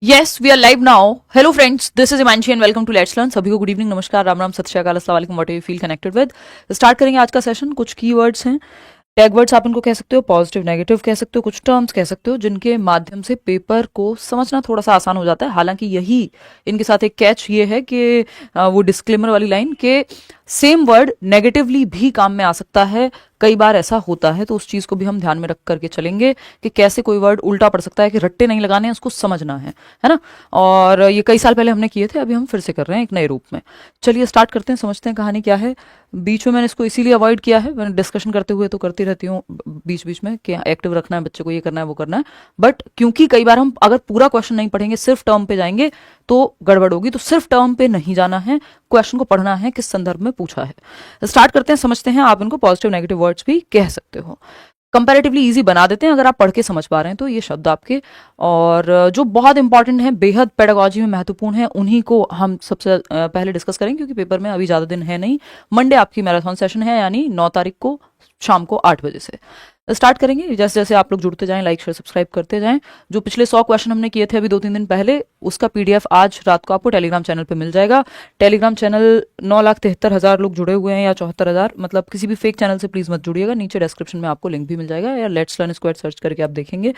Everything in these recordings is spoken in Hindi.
Yes, we are live now. Hello friends, this is Imanshi and welcome to Let's Learn. सभी को गुड इवनिंग, नमस्कार, राम राम, सत श्री अकाल, अस्सलाम वालेकुम, what you feel connected with. Start करेंगे आज का सेशन। कुछ कीवर्ड्स हैं, टैग वर्ड्स आप इनको कह सकते हो, पॉजिटिव नेगेटिव कह सकते हो, कुछ टर्म्स कह सकते हो जिनके माध्यम से पेपर को समझना थोड़ा सा आसान हो जाता है। हालांकि यही इनके साथ एक कैच ये है कि वो डिस्क्लेमर वाली लाइन के सेम वर्ड नेगेटिवली भी काम में आ सकता है, कई बार ऐसा होता है, तो उस चीज को भी हम ध्यान में रख करके चलेंगे कि कैसे कोई वर्ड उल्टा पड़ सकता है, कि रट्टे नहीं लगाने हैं, उसको समझना है ना। और ये कई साल पहले हमने किए थे, अभी हम फिर से कर रहे हैं एक नए रूप में। चलिए स्टार्ट करते हैं, समझते हैं कहानी क्या है। बीच में मैंने इसको इसीलिए अवॉइड किया है, मैंने डिस्कशन करते हुए तो करती रहती हूँ बीच बीच में कि एक्टिव रखना है बच्चे को, ये करना है वो करना है, बट क्योंकि कई बार हम अगर पूरा क्वेश्चन नहीं पढ़ेंगे, सिर्फ टर्म पे जाएंगे तो गड़बड़ होगी। तो सिर्फ टर्म पे नहीं जाना है, क्वेश्चन को पढ़ना है किस संदर्भ में पूछा है। स्टार्ट करते हैं, समझते हैं। आप इनको पॉजिटिव नेगेटिव वर्ड्स भी कह सकते हो। कंपैरेटिवली इजी बना देते हैं अगर आप पढ़ के समझ पा रहे हैं तो ये शब्द आपके, और जो बहुत इंपॉर्टेंट है, बेहद पेडागोजी में महत्वपूर्ण है, उन्हीं को हम सबसे पहले डिस्कस करेंगे, क्योंकि पेपर में अभी ज्यादा दिन है नहीं। मंडे आपकी मैराथन सेशन है, यानी 9 तारीख को शाम को 8 बजे से स्टार्ट करेंगे। जैसे जैसे आप लोग जुड़ते जाएं, लाइक शेयर सब्सक्राइब करते जाएं। जो पिछले 100 क्वेश्चन हमने किए थे अभी 2-3 दिन पहले, उसका पीडीएफ आज रात को आपको टेलीग्राम चैनल पे मिल जाएगा। टेलीग्राम चैनल 9,73,000 लोग जुड़े हुए हैं, या 74,000, मतलब किसी भी फेक चैनल से प्लीज मत जुड़िएगा। नीचे डिस्क्रिप्शन में आपको लिंक भी मिल जाएगा, या लेट्स लर्न स्क्वाड सर्च करके आप देखेंगे।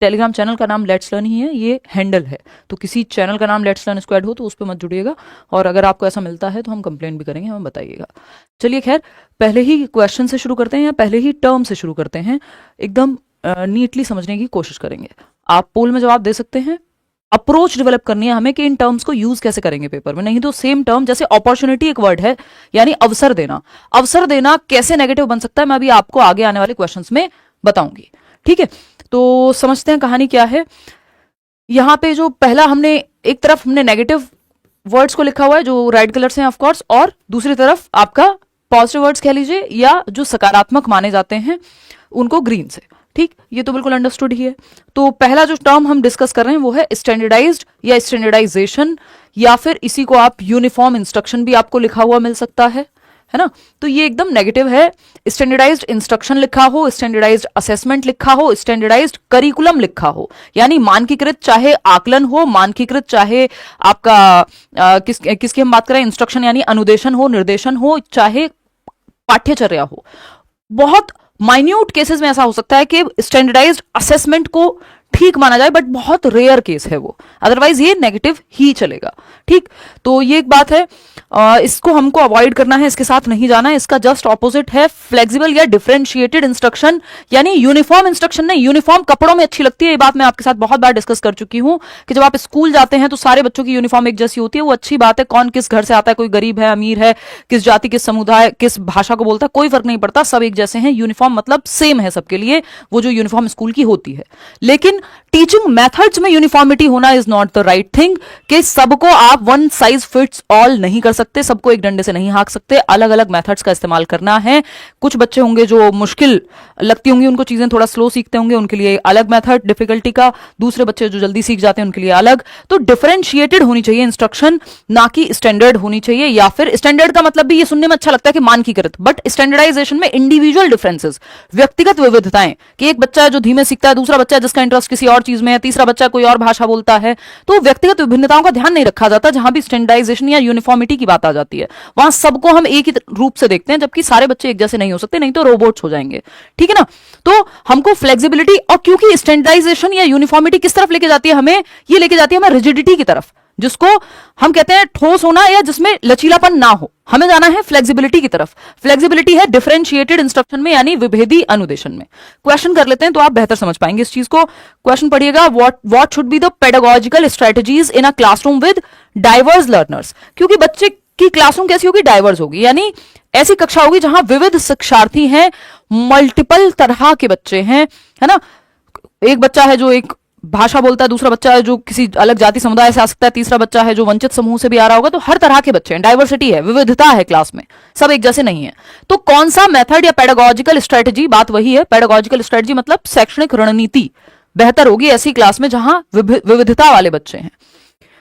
टेलीग्राम चैनल का नाम लेट्स लर्न ही है, ये हैंडल है, तो किसी चैनल का नाम लेट्स लर्न स्क्वाड हो तो उस पर मत जुड़िएगा। और अगर आपको ऐसा मिलता है तो हम कंप्लेंट भी करेंगे, हमें बताइएगा। चलिए खैर, पहले ही क्वेश्चन से शुरू करते हैं, या पहले ही टर्म से शुरू करते हैं। एकदम नीटली समझने की कोशिश करेंगे। आप पोल में जवाब दे सकते हैं। अप्रोच डेवलप करनी है हमें कि इन टर्म्स को यूज कैसे करेंगे पेपर में, नहीं तो सेम टर्म, जैसे अपॉर्चुनिटी एक वर्ड है, यानी अवसर देना। अवसर देना कैसे नेगेटिव बन सकता है, मैं अभी आपको आगे आने वाले क्वेश्चंस में बताऊंगी। ठीक है, तो समझते हैं कहानी क्या है। यहां पे जो पहला हमने, एक तरफ हमने नेगेटिव वर्ड्स को लिखा हुआ है जो रेड कलर से हैं ऑफ कोर्स, और दूसरी तरफ आपका पॉजिटिव वर्ड्स कह लीजिए, या जो सकारात्मक माने जाते हैं उनको ग्रीन से। ठीक, ये तो बिल्कुल अंडरस्टूड ही है। तो पहला जो टर्म हम डिस्कस कर रहे हैं वो है स्टैंडर्डाइज्ड या स्टैंडर्डाइजेशन, या फिर इसी को आप यूनिफॉर्म इंस्ट्रक्शन भी आपको लिखा हुआ मिल सकता है ना। तो ये एकदम नेगेटिव है। स्टैंडर्डाइज्ड इंस्ट्रक्शन लिखा हो, स्टैंडर्डाइज्ड असेसमेंट लिखा हो, स्टैंडर्डाइज्ड करिकुलम लिखा हो, यानी मानकीकृत, चाहे आकलन हो, मानकीकृत चाहे आपका किसकी हम बात करें, इंस्ट्रक्शन यानी अनुदेशन हो, निर्देशन हो, चाहे पाठ्यचर्या हो। बहुत माइन्यूट केसेस में ऐसा हो सकता है कि स्टैंडर्डाइज्ड असेसमेंट को ठीक माना जाए, बट बहुत रेयर केस है वो, अदरवाइज ये नेगेटिव ही चलेगा। ठीक, तो ये एक बात है, इसको हमको अवॉइड करना है, इसके साथ नहीं जाना है। इसका जस्ट ऑपोजिट है फ्लेक्सिबल या डिफरेंशिएटेड इंस्ट्रक्शन, यानी यूनिफॉर्म इंस्ट्रक्शन नहीं। यूनिफॉर्म कपड़ों में अच्छी लगती है, ये बात मैं आपके साथ बहुत बार डिस्कस कर चुकी हूं कि जब आप स्कूल जाते हैं तो सारे बच्चों की यूनिफॉर्म एक जैसी होती है, वो अच्छी बात है। कौन किस घर से आता है, कोई गरीब है, अमीर है, किस जाति, किस समुदाय, किस भाषा को बोलता है, कोई फर्क नहीं पड़ता, सब एक जैसे हैं। यूनिफॉर्म मतलब सेम है सबके लिए, वो जो यूनिफॉर्म स्कूल की होती है। लेकिन टीचिंग मेथड्स में यूनिफॉर्मिटी होना is not the right thing, कि सबको आप वन साइज फिट्स ऑल नहीं कर सकते, सबको एक डंडे से नहीं हाँक सकते, अलग अलग मेथड्स का इस्तेमाल करना है। कुछ बच्चे होंगे जो मुश्किल लगती होंगी, उनको चीजें थोड़ा स्लो सीखते होंगे, उनके लिए अलग मेथड डिफिकल्टी का, दूसरे बच्चे जो जल्दी सीख जाते हैं उनके लिए अलग। तो डिफरेंशिएटेड होनी चाहिए इंस्ट्रक्शन, ना कि स्टैंडर्ड होनी चाहिए। या फिर स्टैंडर्ड का मतलब भी ये सुनने में अच्छा लगता है कि मानकीकृत, बट स्टैंडर्डाइजेशन में इंडिविजुअल डिफरेंसेस, व्यक्तिगत विविधताएं, कि एक बच्चा जो धीमे सीखता है, दूसरा बच्चा जिसका इंटरेस्ट किसी और चीज में है, तीसरा बच्चा कोई और भाषा बोलता है, तो व्यक्तिगत विभिन्नताओं का ध्यान नहीं रखा जाता। जहां भी स्टैंडर्डाइजेशन या यूनिफॉर्मिटी की बात आ जाती है, वहां सबको हम एक ही रूप से देखते हैं, जबकि सारे बच्चे एक जैसे नहीं हो सकते, नहीं तो रोबोट्स हो जाएंगे। ठीक है ना। तो हमको फ्लेक्सिबिलिटी, और क्योंकि स्टैंडर्डाइजेशन या यूनिफॉर्मिटी किस तरफ लेके जाती है हमें, ये लेके जाती है हमें रिजिडिटी की तरफ, जिसको हम कहते हैं ठोस होना, या जिसमें लचीलापन ना हो। हमें जाना है फ्लेक्सिबिलिटी की तरफ। फ्लेक्सिबिलिटी है डिफरेंशिएटेड इंस्ट्रक्शन में, यानी विभेदी अनुदेशन में। क्वेश्चन कर लेते हैं तो आप बेहतर समझ पाएंगे इस चीज को। क्वेश्चन पढ़िएगा, what should be the pedagogical strategies in a classroom with diverse learners. क्योंकि बच्चे की क्लासरूम कैसी होगी, डाइवर्स होगी, यानी ऐसी कक्षा होगी जहां विविध शिक्षार्थी हैं, मल्टीपल तरह के बच्चे हैं, है ना। एक बच्चा है जो एक भाषा बोलता है, दूसरा बच्चा है जो किसी अलग जाति समुदाय से आ सकता है, तीसरा बच्चा है जो वंचित समूह से भी आ रहा होगा। तो हर तरह के बच्चे हैं, डाइवर्सिटी है, विविधता है क्लास में, सब एक जैसे नहीं है। तो कौन सा मेथड या पेडागोजिकल स्ट्रेटजी, बात वही है, पेडागोजिकल स्ट्रेटजी मतलब शैक्षणिक रणनीति बेहतर होगी ऐसी क्लास में जहां विविधता वाले बच्चे हैं।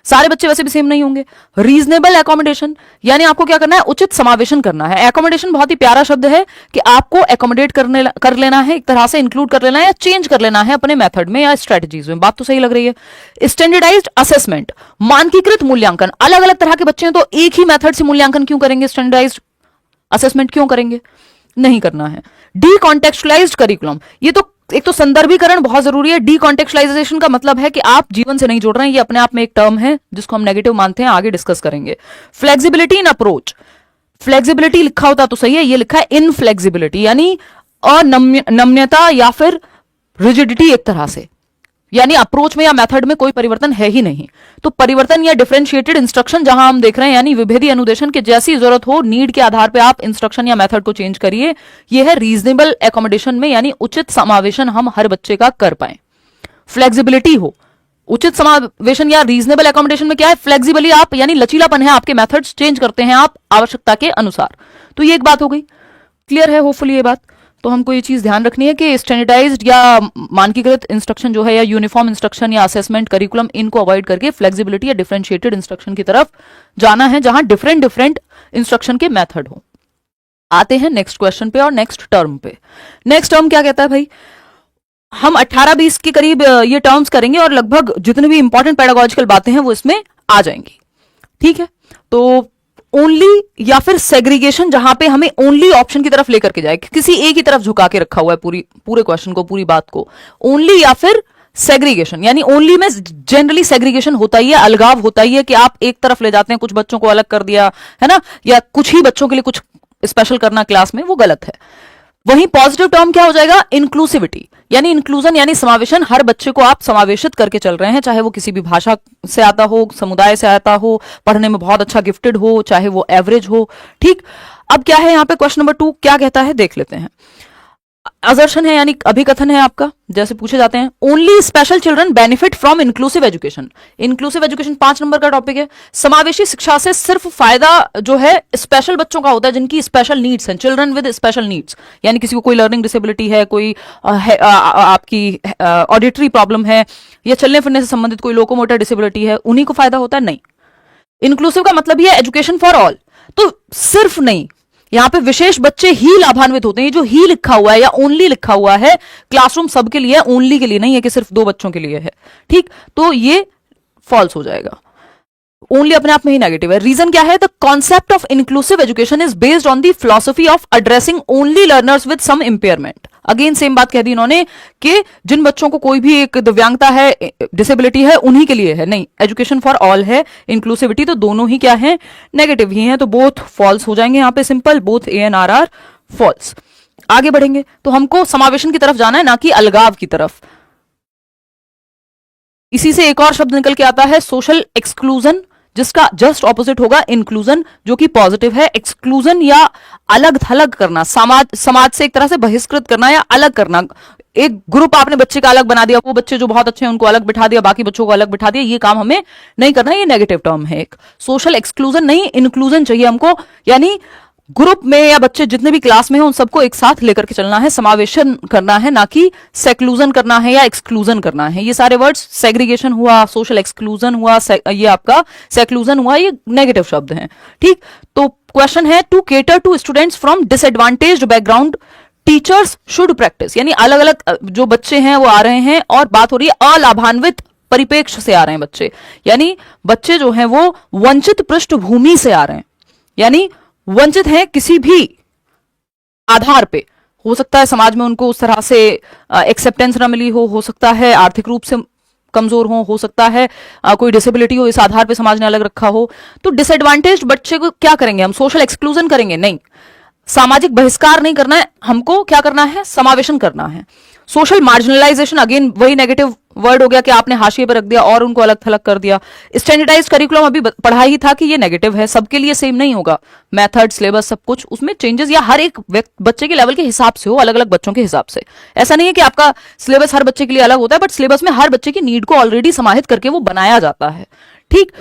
सारे बच्चे वैसे भी सेम नहीं होंगे। रीजनेबल एकोमोडेशन यानी आपको क्या करना है, उचित समावेशन करना है। एकोमोडेशन बहुत ही प्यारा शब्द है कि आपको एकोमोडेट कर लेना है, एक तरह से इंक्लूड कर लेना है या चेंज कर लेना है अपने मेथड में या स्ट्रेटजीज में। बात तो सही लग रही है। स्टैंडर्डाइज्ड असेसमेंट, मानकीकृत मूल्यांकन, अलग अलग तरह के बच्चे हैं तो एक ही मेथड से मूल्यांकन क्यों करेंगे, स्टैंडर्डाइज्ड असेसमेंट क्यों करेंगे, नहीं करना है। डीकॉन्टेक्चुअलाइज्ड करिकुलम, ये तो एक तो संदर्भीकरण बहुत जरूरी है। डीकॉन्टेक्चुअलाइजेशन का मतलब है कि आप जीवन से नहीं जोड़ रहे हैं, ये अपने आप में एक टर्म है जिसको हम नेगेटिव मानते हैं, आगे डिस्कस करेंगे। फ्लेक्सिबिलिटी इन अप्रोच, फ्लेक्सिबिलिटी लिखा होता तो सही है, ये लिखा है इनफ्लेक्सिबिलिटी यानी अनम्यता या फिर रिजिडिटी एक तरह से, यानी अप्रोच में या मेथड में कोई परिवर्तन है ही नहीं। तो परिवर्तन या डिफरेंशिएटेड इंस्ट्रक्शन जहां हम देख रहे हैं यानी विभेदी अनुदेशन के जैसी जरूरत हो, नीड के आधार पे आप इंस्ट्रक्शन या मेथड को चेंज करिए। यह है रीजनेबल एकोमोडेशन में, यानी उचित समावेशन हम हर बच्चे का कर पाए। फ्लेक्सिबिलिटी हो, उचित समावेशन या रीजनेबल एकोमोडेशन में क्या है, फ्लेक्सिबली आप यानी लचीलापन है, आपके मेथड्स चेंज करते हैं आप आवश्यकता के अनुसार। तो ये एक बात हो गई, क्लियर है होपफुली ये बात। तो हमको ये चीज ध्यान रखनी है कि स्टैंडर्डाइज्ड या मानकीकृत इंस्ट्रक्शन जो है या यूनिफॉर्म इंस्ट्रक्शन या असेसमेंट करिकुलम, इनको अवॉइड करके फ्लेक्सिबिलिटी या डिफरेंशिएटेड इंस्ट्रक्शन की तरफ जाना है जहां डिफरेंट डिफरेंट इंस्ट्रक्शन के मेथड हो। आते हैं नेक्स्ट क्वेश्चन पे और नेक्स्ट टर्म पे। नेक्स्ट टर्म क्या कहता है भाई, हम 18-20 के करीब ये टर्म्स करेंगे और लगभग जितने भी इंपॉर्टेंट पेडागोजिकल बातें हैं वो इसमें आ जाएंगी। ठीक है, तो ओनली या फिर सेग्रीगेशन, जहां पे हमें ओनली ऑप्शन की तरफ लेकर के जाए, किसी एक ही तरफ झुका के रखा हुआ है पूरे क्वेश्चन को, पूरी बात को। ओनली या फिर सेग्रीगेशन, यानी ओनली में जनरली सेग्रीगेशन होता ही है, अलगाव होता ही है कि आप एक तरफ ले जाते हैं, कुछ बच्चों को अलग कर दिया है ना, या कुछ ही बच्चों के लिए कुछ स्पेशल करना क्लास में, वो गलत है। वहीं पॉजिटिव टर्म क्या हो जाएगा, इंक्लूसिविटी, यानी इंक्लूजन यानी समावेशन, हर बच्चे को आप समावेशित करके चल रहे हैं, चाहे वो किसी भी भाषा से आता हो, समुदाय से आता हो, पढ़ने में बहुत अच्छा गिफ्टेड हो, चाहे वो एवरेज हो। ठीक, अब क्या है यहाँ पे क्वेश्चन नंबर 2 क्या कहता है देख लेते हैं। असर्शन है यानी अभिकथन है आपका, जैसे पूछे जाते हैं, only special children benefit from inclusive education. Inclusive education 5 number का टॉपिक है। समावेशी शिक्षा से सिर्फ फायदा जो है स्पेशल बच्चों का होता है, जिनकी स्पेशल नीड्स हैं, चिल्ड्रन विद स्पेशल नीड्स, यानी किसी को कोई लर्निंग डिसेबिलिटी है, कोई आपकी ऑडिटरी प्रॉब्लम है, या चलने फिरने से संबंधित कोई लोकोमोटर डिसेबिलिटी है, उन्हीं को फायदा होता है। नहीं, इंक्लूसिव का मतलब ये एजुकेशन फॉर ऑल, तो सिर्फ नहीं, यहां पे विशेष बच्चे ही लाभान्वित होते हैं। ये जो ही लिखा हुआ है या ओनली लिखा हुआ है, क्लासरूम सबके लिए है, ओनली के लिए नहीं है कि सिर्फ 2 बच्चों के लिए है। ठीक, तो ये फॉल्स हो जाएगा। ओनली अपने आप में ही नेगेटिव है। रीजन क्या है, the concept of inclusive education is based on the philosophy of addressing only learners with some impairment. Again same बात कह दी इन्होंने कि जिन बच्चों को कोई भी एक दिव्यांगता है, डिसेबिलिटी है, उन्हीं के लिए है। नहीं, एजुकेशन फॉर ऑल है, इंक्लूसिविटी तो दोनों ही क्या है, नेगेटिव ही है, तो बोथ फॉल्स हो जाएंगे यहां पे, simple, both A and R are false. आगे बढ़ेंगे तो हमको समावेशन की तरफ जाना है, ना कि अलगाव की तरफ। इसी से एक और शब्द निकल के आता है सोशल एक्सक्लूजन, जिसका जस्ट ऑपोजिट होगा इंक्लूजन, जो कि पॉजिटिव है। एक्सक्लूजन या अलग थलग करना, समाज से एक तरह से बहिष्कृत करना या अलग करना। एक ग्रुप आपने बच्चे का अलग बना दिया, वो बच्चे जो बहुत अच्छे हैं उनको अलग बिठा दिया, बाकी बच्चों को अलग बिठा दिया, ये काम हमें नहीं करना, ये नेगेटिव टर्म है। एक सोशल एक्सक्लूजन नहीं, इंक्लूजन चाहिए हमको, यानी ग्रुप में या बच्चे जितने भी क्लास में हैं उन सबको एक साथ लेकर के चलना है, समावेशन करना है, ना कि सेक्लूजन करना है या एक्सक्लूजन करना है। ये सारे वर्ड्स, सेग्रीगेशन हुआ, सोशल एक्सक्लूजन हुआ, ये आपका सेक्लूजन हुआ, ये नेगेटिव शब्द हैं। ठीक, तो क्वेश्चन है to cater to students from disadvantaged background teachers should practice, यानी अलग अलग जो बच्चे हैं वो आ रहे हैं और बात हो रही है अलाभान्वित परिपेक्ष से आ रहे हैं बच्चे, यानी बच्चे जो हैं वो वंचित पृष्ठभूमि से आ रहे हैं, यानी वंचित हैं किसी भी आधार पे। हो सकता है समाज में उनको उस तरह से एक्सेप्टेंस ना मिली हो सकता है आर्थिक रूप से कमजोर हो सकता है कोई डिसेबिलिटी हो, इस आधार पे समाज ने अलग रखा हो। तो डिसएडवांटेज बच्चे को क्या करेंगे हम, सोशल एक्सक्लूजन करेंगे? नहीं, सामाजिक बहिष्कार नहीं करना है हमको, क्या करना है, समावेशन करना है। सोशल मार्जिनलाइजेशन, अगेन वही नेगेटिव वर्ड हो गया कि आपने हाशिए पर रख दिया और उनको अलग थलग कर दिया। स्टैंडर्डाइज्ड करिकुलम अभी पढ़ा ही था कि ये नेगेटिव है, सबके लिए सेम नहीं होगा, मेथड, सिलेबस, सब कुछ उसमें चेंजेस या हर एक बच्चे के लेवल के हिसाब से हो, अलग अलग बच्चों के हिसाब से। ऐसा नहीं है कि आपका सिलेबस हर बच्चे के लिए अलग होता है, बट सिलेबस में हर बच्चे की नीड को ऑलरेडी समाहित करके वो बनाया जाता है। ठीक,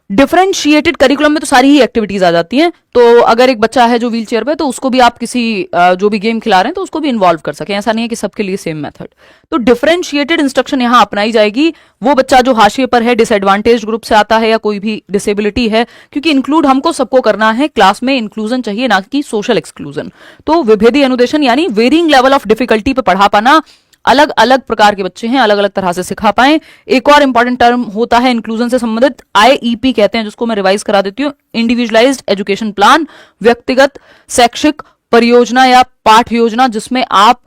डिफरेंशिएटेड करिकुलम में तो सारी ही एक्टिविटीज आ जाती हैं। तो अगर एक बच्चा है जो व्हील चेयर पे, तो उसको भी आप किसी जो भी गेम खिला रहे हैं तो उसको भी इन्वॉल्व कर सकें। ऐसा नहीं है कि सबके लिए सेम मेथड। तो डिफरेंशिएटेड इंस्ट्रक्शन यहां अपनाई जाएगी। वो बच्चा जो हाशिए पर है, डिसएडवांटेज ग्रुप से आता है या कोई भी डिसेबिलिटी है, क्योंकि इंक्लूड हमको सबको करना है, क्लास में इंक्लूजन चाहिए ना कि सोशल एक्सक्लूजन। तो विभेदी अनुदेशन यानी वेरिंग लेवल ऑफ डिफिकल्टी पे पढ़ा पाना, अलग अलग प्रकार के बच्चे हैं, अलग अलग तरह से सिखा पाए। एक और इंपॉर्टेंट टर्म होता है इंक्लूजन से संबंधित, आईईपी कहते हैं, जिसको मैं रिवाइज करा देती हूँ, इंडिविजुअलाइज्ड एजुकेशन प्लान, व्यक्तिगत शैक्षिक परियोजना या पाठ योजना, जिसमें आप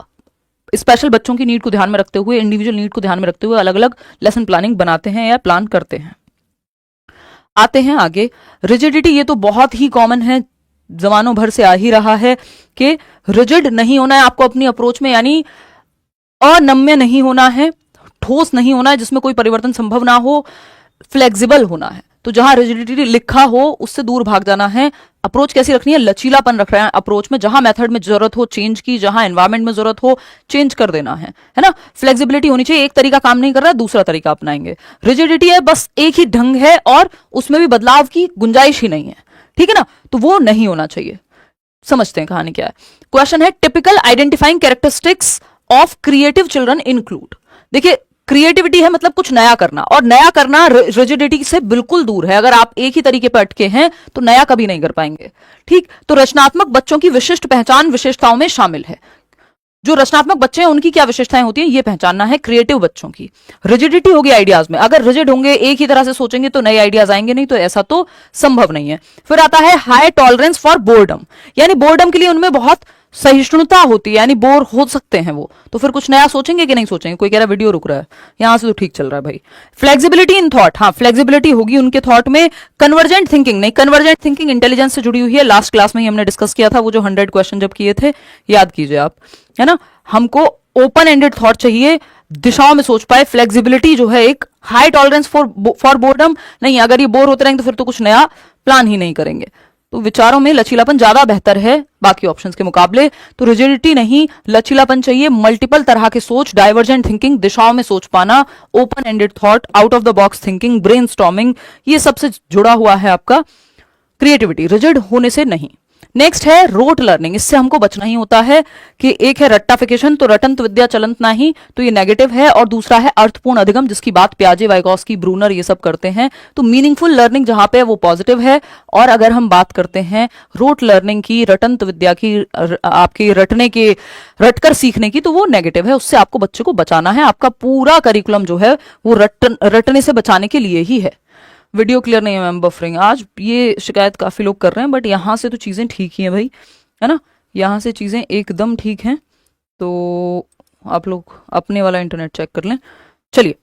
स्पेशल बच्चों की नीड को ध्यान में रखते हुए, इंडिविजुअल नीड को ध्यान में रखते हुए अलग अलग लेसन प्लानिंग बनाते हैं या प्लान करते हैं। आते हैं आगे, रिजिडिटी। ये तो बहुत ही कॉमन है, जमानों भर से आ ही रहा है कि रिजिड नहीं होना है आपको अपनी अप्रोच में, यानी अनम्य नहीं होना है, ठोस नहीं होना है जिसमें कोई परिवर्तन संभव ना हो, फ्लेक्सिबल होना है। तो जहां रिजिडिटी लिखा हो उससे दूर भाग जाना है। अप्रोच कैसी रखनी है? लचीलापन रख रहे हैं अप्रोच में, जहां मेथड में जरूरत हो चेंज की, जहां एनवायरमेंट में जरूरत हो चेंज कर देना है ना। फ्लेक्सिबिलिटी होनी चाहिए, एक तरीका काम नहीं कर रहा है दूसरा तरीका अपनाएंगे। रिजिडिटी है बस एक ही ढंग है और उसमें भी बदलाव की गुंजाइश ही नहीं है, ठीक है ना, तो वो नहीं होना चाहिए। समझते हैं कहानी क्या है। क्वेश्चन है, typical identifying characteristics of creative children include. देखिए, क्रिएटिविटी है मतलब कुछ नया करना, और नया करना रिजिडिटी से बिल्कुल दूर है। अगर आप एक ही तरीके पर अटके हैं तो नया कभी नहीं कर पाएंगे, ठीक। तो रचनात्मक बच्चों की विशिष्ट पहचान विशेषताओं में शामिल है। जो रचनात्मक बच्चे हैं उनकी क्या विशेषताएं होती हैं ये पहचानना है क्रिएटिव बच्चों की। रिजिडिटी होगी आइडियाज में, अगर रिजिड होंगे एक ही तरह से सोचेंगे तो नए आइडियाज आएंगे नहीं, तो ऐसा तो संभव नहीं है। फिर आता है हाई टॉलरेंस फॉर बोर्डम, यानी बोर्डम के लिए उनमें बहुत सहिष्णुता होती है, यानी बोर हो सकते हैं वो, तो फिर कुछ नया सोचेंगे कि नहीं सोचेंगे। कोई कह रहा है वीडियो रुक रहा है, यहां से तो ठीक चल रहा है भाई। फ्लेक्सिबिलिटी इन थॉट, हाँ फ्लेक्सिबिलिटी होगी उनके थॉट में। कन्वर्जेंट थिंकिंग नहीं, कन्वर्जेंट थिंकिंग इंटेलिजेंस से जुड़ी हुई है, लास्ट क्लास में ही हमने डिस्कस किया था, वो जो 100 क्वेश्चन जब किए थे याद कीजिए आप, है ना। हमको ओपन एंडेड थॉट चाहिए, दिशाओं में सोच पाए। फ्लेक्सिबिलिटी जो है एक, हाई टॉलरेंस फॉर बोर्डम नहीं, अगर ये बोर होते रहेंगे तो फिर तो कुछ नया प्लान ही नहीं करेंगे। तो विचारों में लचीलापन ज्यादा बेहतर है बाकी ऑप्शंस के मुकाबले। तो रिजिडिटी नहीं, लचीलापन चाहिए, मल्टीपल तरह के सोच, डाइवर्जेंट थिंकिंग, दिशाओं में सोच पाना, open ended thought, out of the box thinking, brainstorming, ये सबसे जुड़ा हुआ है आपका क्रिएटिविटी, रिजिड होने से नहीं। नेक्स्ट है रोट लर्निंग, इससे हमको बचना ही होता है कि एक है रट्टाफिकेशन, तो रटंत विद्या चलंत नहीं, तो ये नेगेटिव है। और दूसरा है अर्थपूर्ण अधिगम, जिसकी बात प्याजे, वाइगॉस्की, ब्रूनर ये सब करते हैं। तो मीनिंगफुल लर्निंग जहां पे वो पॉजिटिव है। और अगर हम बात करते हैं रोट लर्निंग की, रटंत विद्या की, आपकी रटकर सीखने की, तो वो नेगेटिव है, उससे आपको बच्चे को बचाना है। आपका पूरा करिकुलम जो है वो रटने से बचाने के लिए ही है। वीडियो क्लियर नहीं है मैम, बफरिंग, आज ये शिकायत काफी लोग कर रहे हैं, बट यहां से तो चीजें ठीक ही हैं भाई, है ना, यहां से चीजें एकदम ठीक हैं। तो आप लोग अपने वाला इंटरनेट चेक कर लें। चलिए,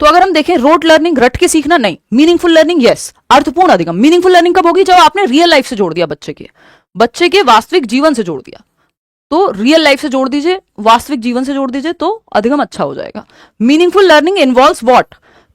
तो अगर हम देखें रोट लर्निंग, रट के सीखना नहीं, मीनिंगफुल लर्निंग यस, अर्थपूर्ण अधिगम। मीनिंगफुल लर्निंग कब होगी? जब आपने रियल लाइफ से जोड़ दिया, बच्चे के वास्तविक जीवन से जोड़ दिया। तो रियल लाइफ से जोड़ दीजिए, वास्तविक जीवन से जोड़ दीजिए, तो अधिगम अच्छा हो जाएगा। Meaningful learning involves what?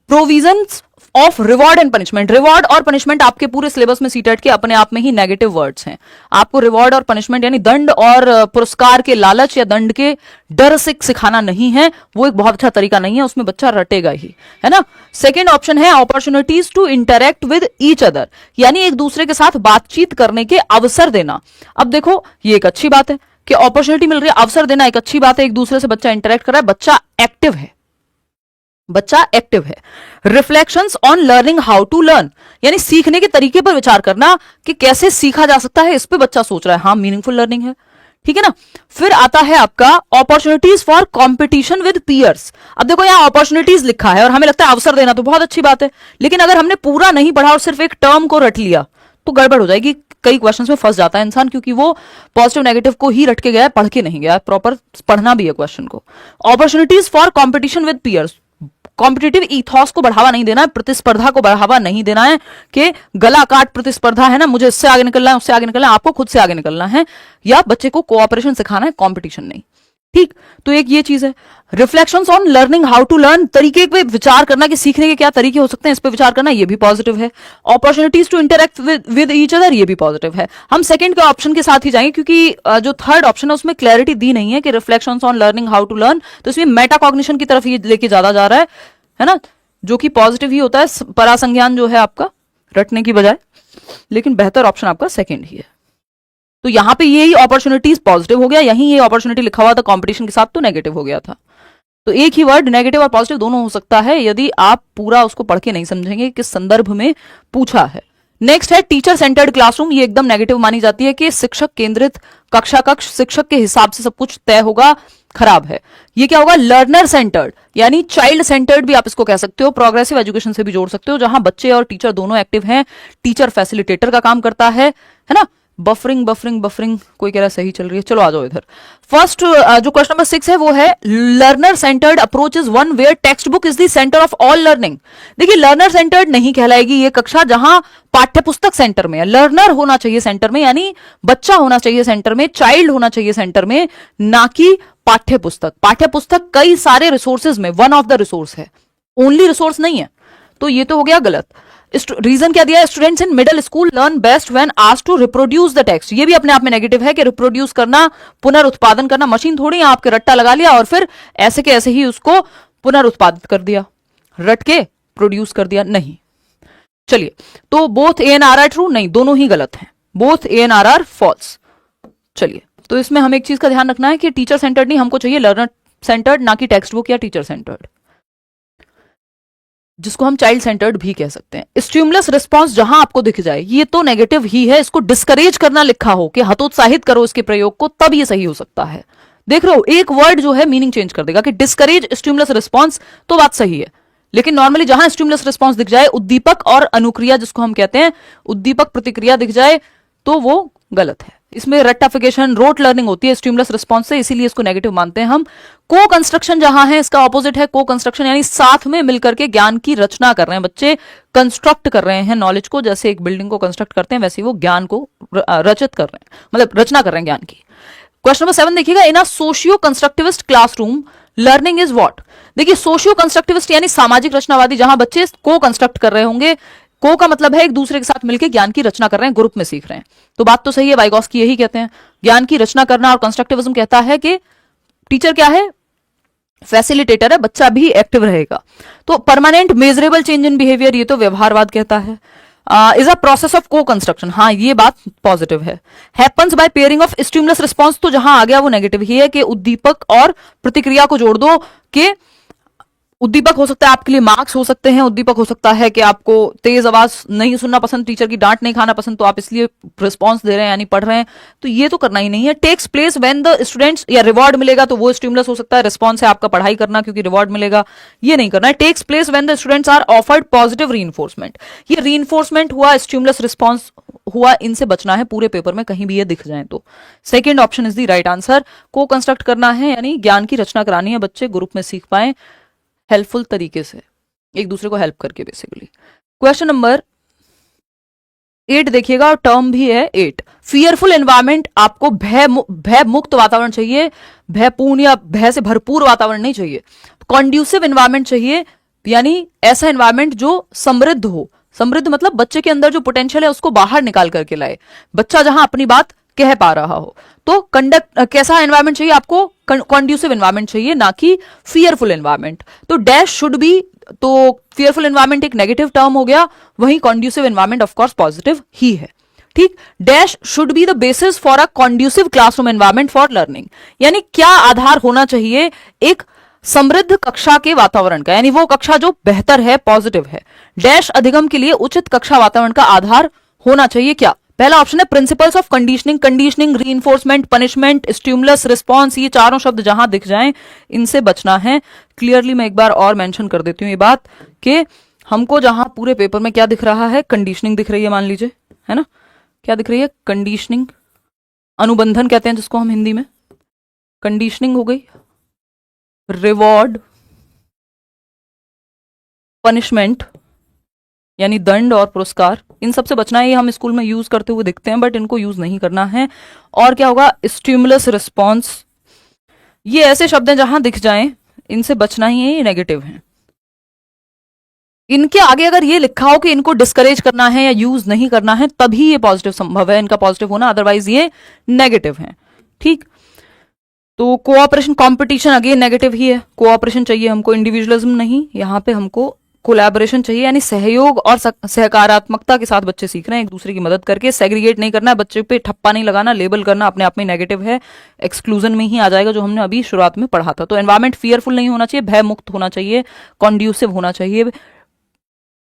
Provisions of reward and punishment. Reward और पनिशमेंट आपके पूरे सिलेबस में सीटेट के अपने आप में ही नेगेटिव वर्ड्स हैं। आपको रिवॉर्ड और पनिशमेंट यानी दंड और पुरस्कार के लालच या दंड के डर से सिखाना नहीं है, वो एक बहुत अच्छा तरीका नहीं है, उसमें बच्चा रटेगा ही, है ना। सेकेंड ऑप्शन है opportunities to interact with each other, यानी एक दूसरे के साथ बातचीत करने के अवसर देना। अब देखो, ये एक अच्छी बात है कि अपॉर्चुनिटी मिल रही है, अवसर देना एक अच्छी बात है, एक दूसरे से बच्चा इंटरेक्ट कर रहा है, बच्चा एक्टिव है, reflections on learning how to learn, यानी सीखने के तरीके पर विचार करना कि कैसे सीखा जा सकता है, इस पे बच्चा सोच रहा है, हाँ मीनिंगफुल लर्निंग है, ठीक है ना। फिर आता है आपका opportunities for competition with peers. अब देखो यहां अपॉर्चुनिटीज लिखा है और हमें लगता है अवसर देना, तो बहुत अच्छी बात है, लेकिन अगर हमने पूरा नहीं पढ़ा और सिर्फ एक टर्म को रट लिया तो गड़बड़ हो जाएगी। कई क्वेश्चंस में फंस जाता है इंसान, क्योंकि वो पॉजिटिव नेगेटिव को ही रट के गया है, पढ़ के नहीं गया, प्रॉपर पढ़ना भी है क्वेश्चन को। Opportunities for competition with peers, competitive ethos को बढ़ावा नहीं देना है, प्रतिस्पर्धा को बढ़ावा नहीं देना है कि गला काट प्रतिस्पर्धा है ना, मुझे इससे आगे निकलना है, उससे आगे निकलना है, आपको खुद से आगे निकलना है, या बच्चे को कोऑपरेशन सिखाना है, कंपटीशन नहीं, ठीक। तो एक ये चीज है। Reflections on learning how to learn, तरीके पे विचार करना कि सीखने के क्या तरीके हो सकते हैं, इस पे विचार करना, ये भी पॉजिटिव है। Opportunities to interact with each other, ये भी पॉजिटिव है। हम सेकंड के ऑप्शन के साथ ही जाएंगे, क्योंकि जो थर्ड ऑप्शन है उसमें क्लैरिटी दी नहीं है कि reflections on learning how to learn, तो इसमें मेटाकॉग्निशन की तरफ ये लेके ज्यादा जा रहा है ना, जो कि पॉजिटिव ही होता है, परासंज्ञान जो है आपका रटने की बजाय, लेकिन बेहतर ऑप्शन आपका सेकंड ही है। तो यहां पे यही अपॉर्चुनिटीज पॉजिटिव हो गया, यहीं ये अपॉर्चुनिटी लिखा हुआ था कंपटीशन के साथ तो नेगेटिव हो गया था। तो एक ही वर्ड नेगेटिव और पॉजिटिव दोनों हो सकता है यदि आप पूरा उसको पढ़ के नहीं समझेंगे किस संदर्भ में पूछा है। नेक्स्ट है टीचर सेंटर्ड क्लासरूम। ये एकदम नेगेटिव मानी जाती है कि शिक्षक केंद्रित कक्षा कक्ष, शिक्षक के हिसाब से सब कुछ तय होगा, खराब है। ये क्या होगा? लर्नर सेंटर्ड, यानी चाइल्ड सेंटर्ड भी आप इसको कह सकते हो, प्रोग्रेसिव एजुकेशन से भी जोड़ सकते हो, जहां बच्चे और टीचर दोनों एक्टिव हैं। टीचर फैसिलिटेटर का काम करता है ना। बफरिंग बफरिंग बफरिंग, कोई कह रहा है सही चल रही है, चलो आ जाओ इधर। फर्स्ट जो क्वेश्चन नंबर 6 है वो है learner centred approach is one where text book is the centre of all learning. देखिए लर्नर सेंटर्ड नहीं कहलाएगी ये कक्षा जहां पाठ्य पुस्तक सेंटर में है। लर्नर होना चाहिए सेंटर में, यानी बच्चा होना चाहिए सेंटर में, चाइल्ड होना चाहिए सेंटर में, ना कि पाठ्य पुस्तक। पाठ्य पुस्तक कई सारे रिसोर्सेज में वन ऑफ द रिसोर्स है, ओनली रिसोर्स नहीं है। तो ये तो हो गया गलत। रीजन क्या दिया है? Students in middle school learn best when asked to reproduce the text. ये भी अपने आप में नेगेटिव है कि रिप्रोड्यूस करना, पुनरुत्पादन करना, मशीन थोड़ी है आपके रट्टा लगा लिया और फिर ऐसे के ऐसे ही उसको पुनरुत्पादित कर दिया, रट के प्रोड्यूस कर दिया, नहीं। चलिए, तो both A and R are true? नहीं, दोनों ही गलत हैं, both A and R false. चलिए, तो इसमें हमें एक चीज का ध्यान रखना है कि टीचर सेंटर्ड नहीं, हमको चाहिए लर्नर सेंटर्ड, ना कि टेक्स्ट बुक या टीचर सेंटर्ड, जिसको हम चाइल्ड सेंटर्ड भी कह सकते हैं। स्टिमुलस रिस्पांस जहां आपको दिख जाए ये तो नेगेटिव ही है, इसको डिस्करेज करना लिखा हो कि हतोत्साहित करो इसके प्रयोग को, तब ये सही हो सकता है। देख रहे हो, एक वर्ड जो है मीनिंग चेंज कर देगा कि डिस्करेज स्टिमुलस रिस्पांस, तो बात सही है। लेकिन नॉर्मली जहां स्टिमुलस रिस्पांस दिख जाए, उद्दीपक और अनुक्रिया जिसको हम कहते हैं, उद्दीपक प्रतिक्रिया दिख जाए, तो वो गलत है। इसमें रेक्टिफिकेशन, रोट लर्निंग होती है स्टिमुलस रिस्पांस से, इसीलिए इसको नेगेटिव मानते हैं हम। को कंस्ट्रक्शन जहां है, इसका ऑपोजिट है को कंस्ट्रक्शन, यानी साथ में मिलकर के ज्ञान की रचना कर रहे हैं बच्चे, कंस्ट्रक्ट कर रहे हैं नॉलेज को, जैसे एक बिल्डिंग को कंस्ट्रक्ट करते हैं वैसे वो ज्ञान को रचित कर रहे हैं, मतलब रचना कर रहे हैं ज्ञान की। क्वेश्चन नंबर 7 देखिएगा, in a socio constructivist classroom learning is what. देखिए सोशियो कंस्ट्रक्टिविस्ट यानी सामाजिक रचनावादी, जहां बच्चे को कंस्ट्रक्ट कर रहे होंगे, को का मतलब है एक दूसरे के साथ मिलकर ज्ञान की रचना कर रहे हैं, ग्रुप में सीख रहे हैं। तो बात तो सही है, वाइगॉस्की यही कहते हैं, ज्ञान की रचना करना। और कंस्ट्रक्टिविज्म कहता है कि टीचर क्या है? फैसिलिटेटर है, बच्चा भी एक्टिव रहेगा। तो permanent measurable change in behaviour, ये तो व्यवहारवाद कहता है। Is a process of co-construction, हाँ ये बात पॉजिटिव है। Happens by pairing of stimulus response, तो जहां आ गया वो नेगेटिव ही है कि उद्दीपक और प्रतिक्रिया को जोड़ दो, कि उद्दीपक हो सकता है आपके लिए मार्क्स हो सकते हैं, उद्दीपक हो सकता है कि आपको तेज आवाज नहीं सुनना पसंद, टीचर की डांट नहीं खाना पसंद, तो आप इसलिए रिस्पांस दे रहे हैं यानी पढ़ रहे हैं, तो ये तो करना ही नहीं है। Takes place when the students, या रिवॉर्ड मिलेगा तो वो स्टिमुलस हो सकता है, रिस्पांस है आपका पढ़ाई करना क्योंकि रिवॉर्ड मिलेगा, ये नहीं करना है। Takes place when the students are offered positive reinforcement, ये रीइंफोर्समेंट हुआ, स्टिमुलस रिस्पांस हुआ, इनसे बचना है पूरे पेपर में, कहीं भी ये दिख जाए तो। Second option is the right answer. को कंस्ट्रक्ट करना है यानी ज्ञान की रचना करानी है, बच्चे ग्रुप में सीख पाए हेल्पफुल तरीके से, एक दूसरे को हेल्प करके बेसिकली। क्वेश्चन नंबर 8 देखिएगा, और टर्म भी है 8। फियरफुल एनवायरमेंट, आपको भय मुक्त वातावरण चाहिए, भयपूर्ण या भय से भरपूर वातावरण नहीं चाहिए। कॉन्ड्यूसिव एनवायरमेंट चाहिए, यानी ऐसा एनवायरमेंट जो समृद्ध हो। समृद्ध मतलब बच्चे के अंदर जो पोटेंशियल है उसको बाहर निकाल करके लाए, बच्चा जहां अपनी बात कह पा रहा हो। तो कैसा एनवायरमेंट चाहिए आपको? कॉन्ड्यूसिव एनवायरमेंट चाहिए, ना कि फियरफुल एनवायरमेंट। तो डैश शुड बी, तो फियरफुल एनवायरमेंट एक नेगेटिव टर्म हो गया, वहीं conducive environment of course positive ही है। ठीक, dash should be the basis for a conducive classroom environment for learning, यानी क्या आधार होना चाहिए एक समृद्ध कक्षा के वातावरण का, यानी वो कक्षा जो बेहतर है, पॉजिटिव है। डैश अधिगम के लिए उचित कक्षा वातावरण का आधार होना चाहिए क्या? पहला ऑप्शन है principles of conditioning. Conditioning, reinforcement, punishment, stimulus, response, ये चारों शब्द जहां दिख जाएं इनसे बचना है। क्लियरली मैं एक बार और मेंशन कर देती हूं ये बात कि हमको जहां पूरे पेपर में क्या दिख रहा है, कंडीशनिंग दिख रही है, मान लीजिए, है ना, क्या दिख रही है? कंडीशनिंग, अनुबंधन कहते हैं जिसको हम हिंदी में, कंडीशनिंग हो गई, रिवॉर्ड, पनिशमेंट यानी दंड और पुरस्कार, इन सबसे बचना है। ये हम स्कूल में यूज करते हुए दिखते हैं बट इनको यूज नहीं करना है। और क्या होगा? स्टिमुलस, रिस्पांस, ये ऐसे शब्द हैं जहां दिख जाएं इनसे बचना ही है, ये नेगेटिव हैं। इनके आगे अगर ये लिखा हो कि इनको डिस्करेज करना है या यूज नहीं करना है, तभी ये पॉजिटिव संभव है इनका पॉजिटिव होना, अदरवाइज ये नेगेटिव है। ठीक, तो कोऑपरेशन, कंपटीशन अगेन नेगेटिव ही है। कोऑपरेशन चाहिए हमको, इंडिविजुअलिज्म नहीं, यहां पे हमको कोलैबोरेशन चाहिए, यानी सहयोग और सहकारात्मकता के साथ बच्चे सीख रहे हैं, एक दूसरे की मदद करके। सेग्रीगेट नहीं करना है, बच्चे पे ठप्पा नहीं लगाना, लेबल करना अपने आप में नेगेटिव है, एक्सक्लूजन में ही आ जाएगा, जो हमने अभी शुरुआत में पढ़ा था। तो एनवायरमेंट फियरफुल नहीं होना चाहिए, भय मुक्त होना चाहिए, कॉन्ड्यूसिव होना चाहिए,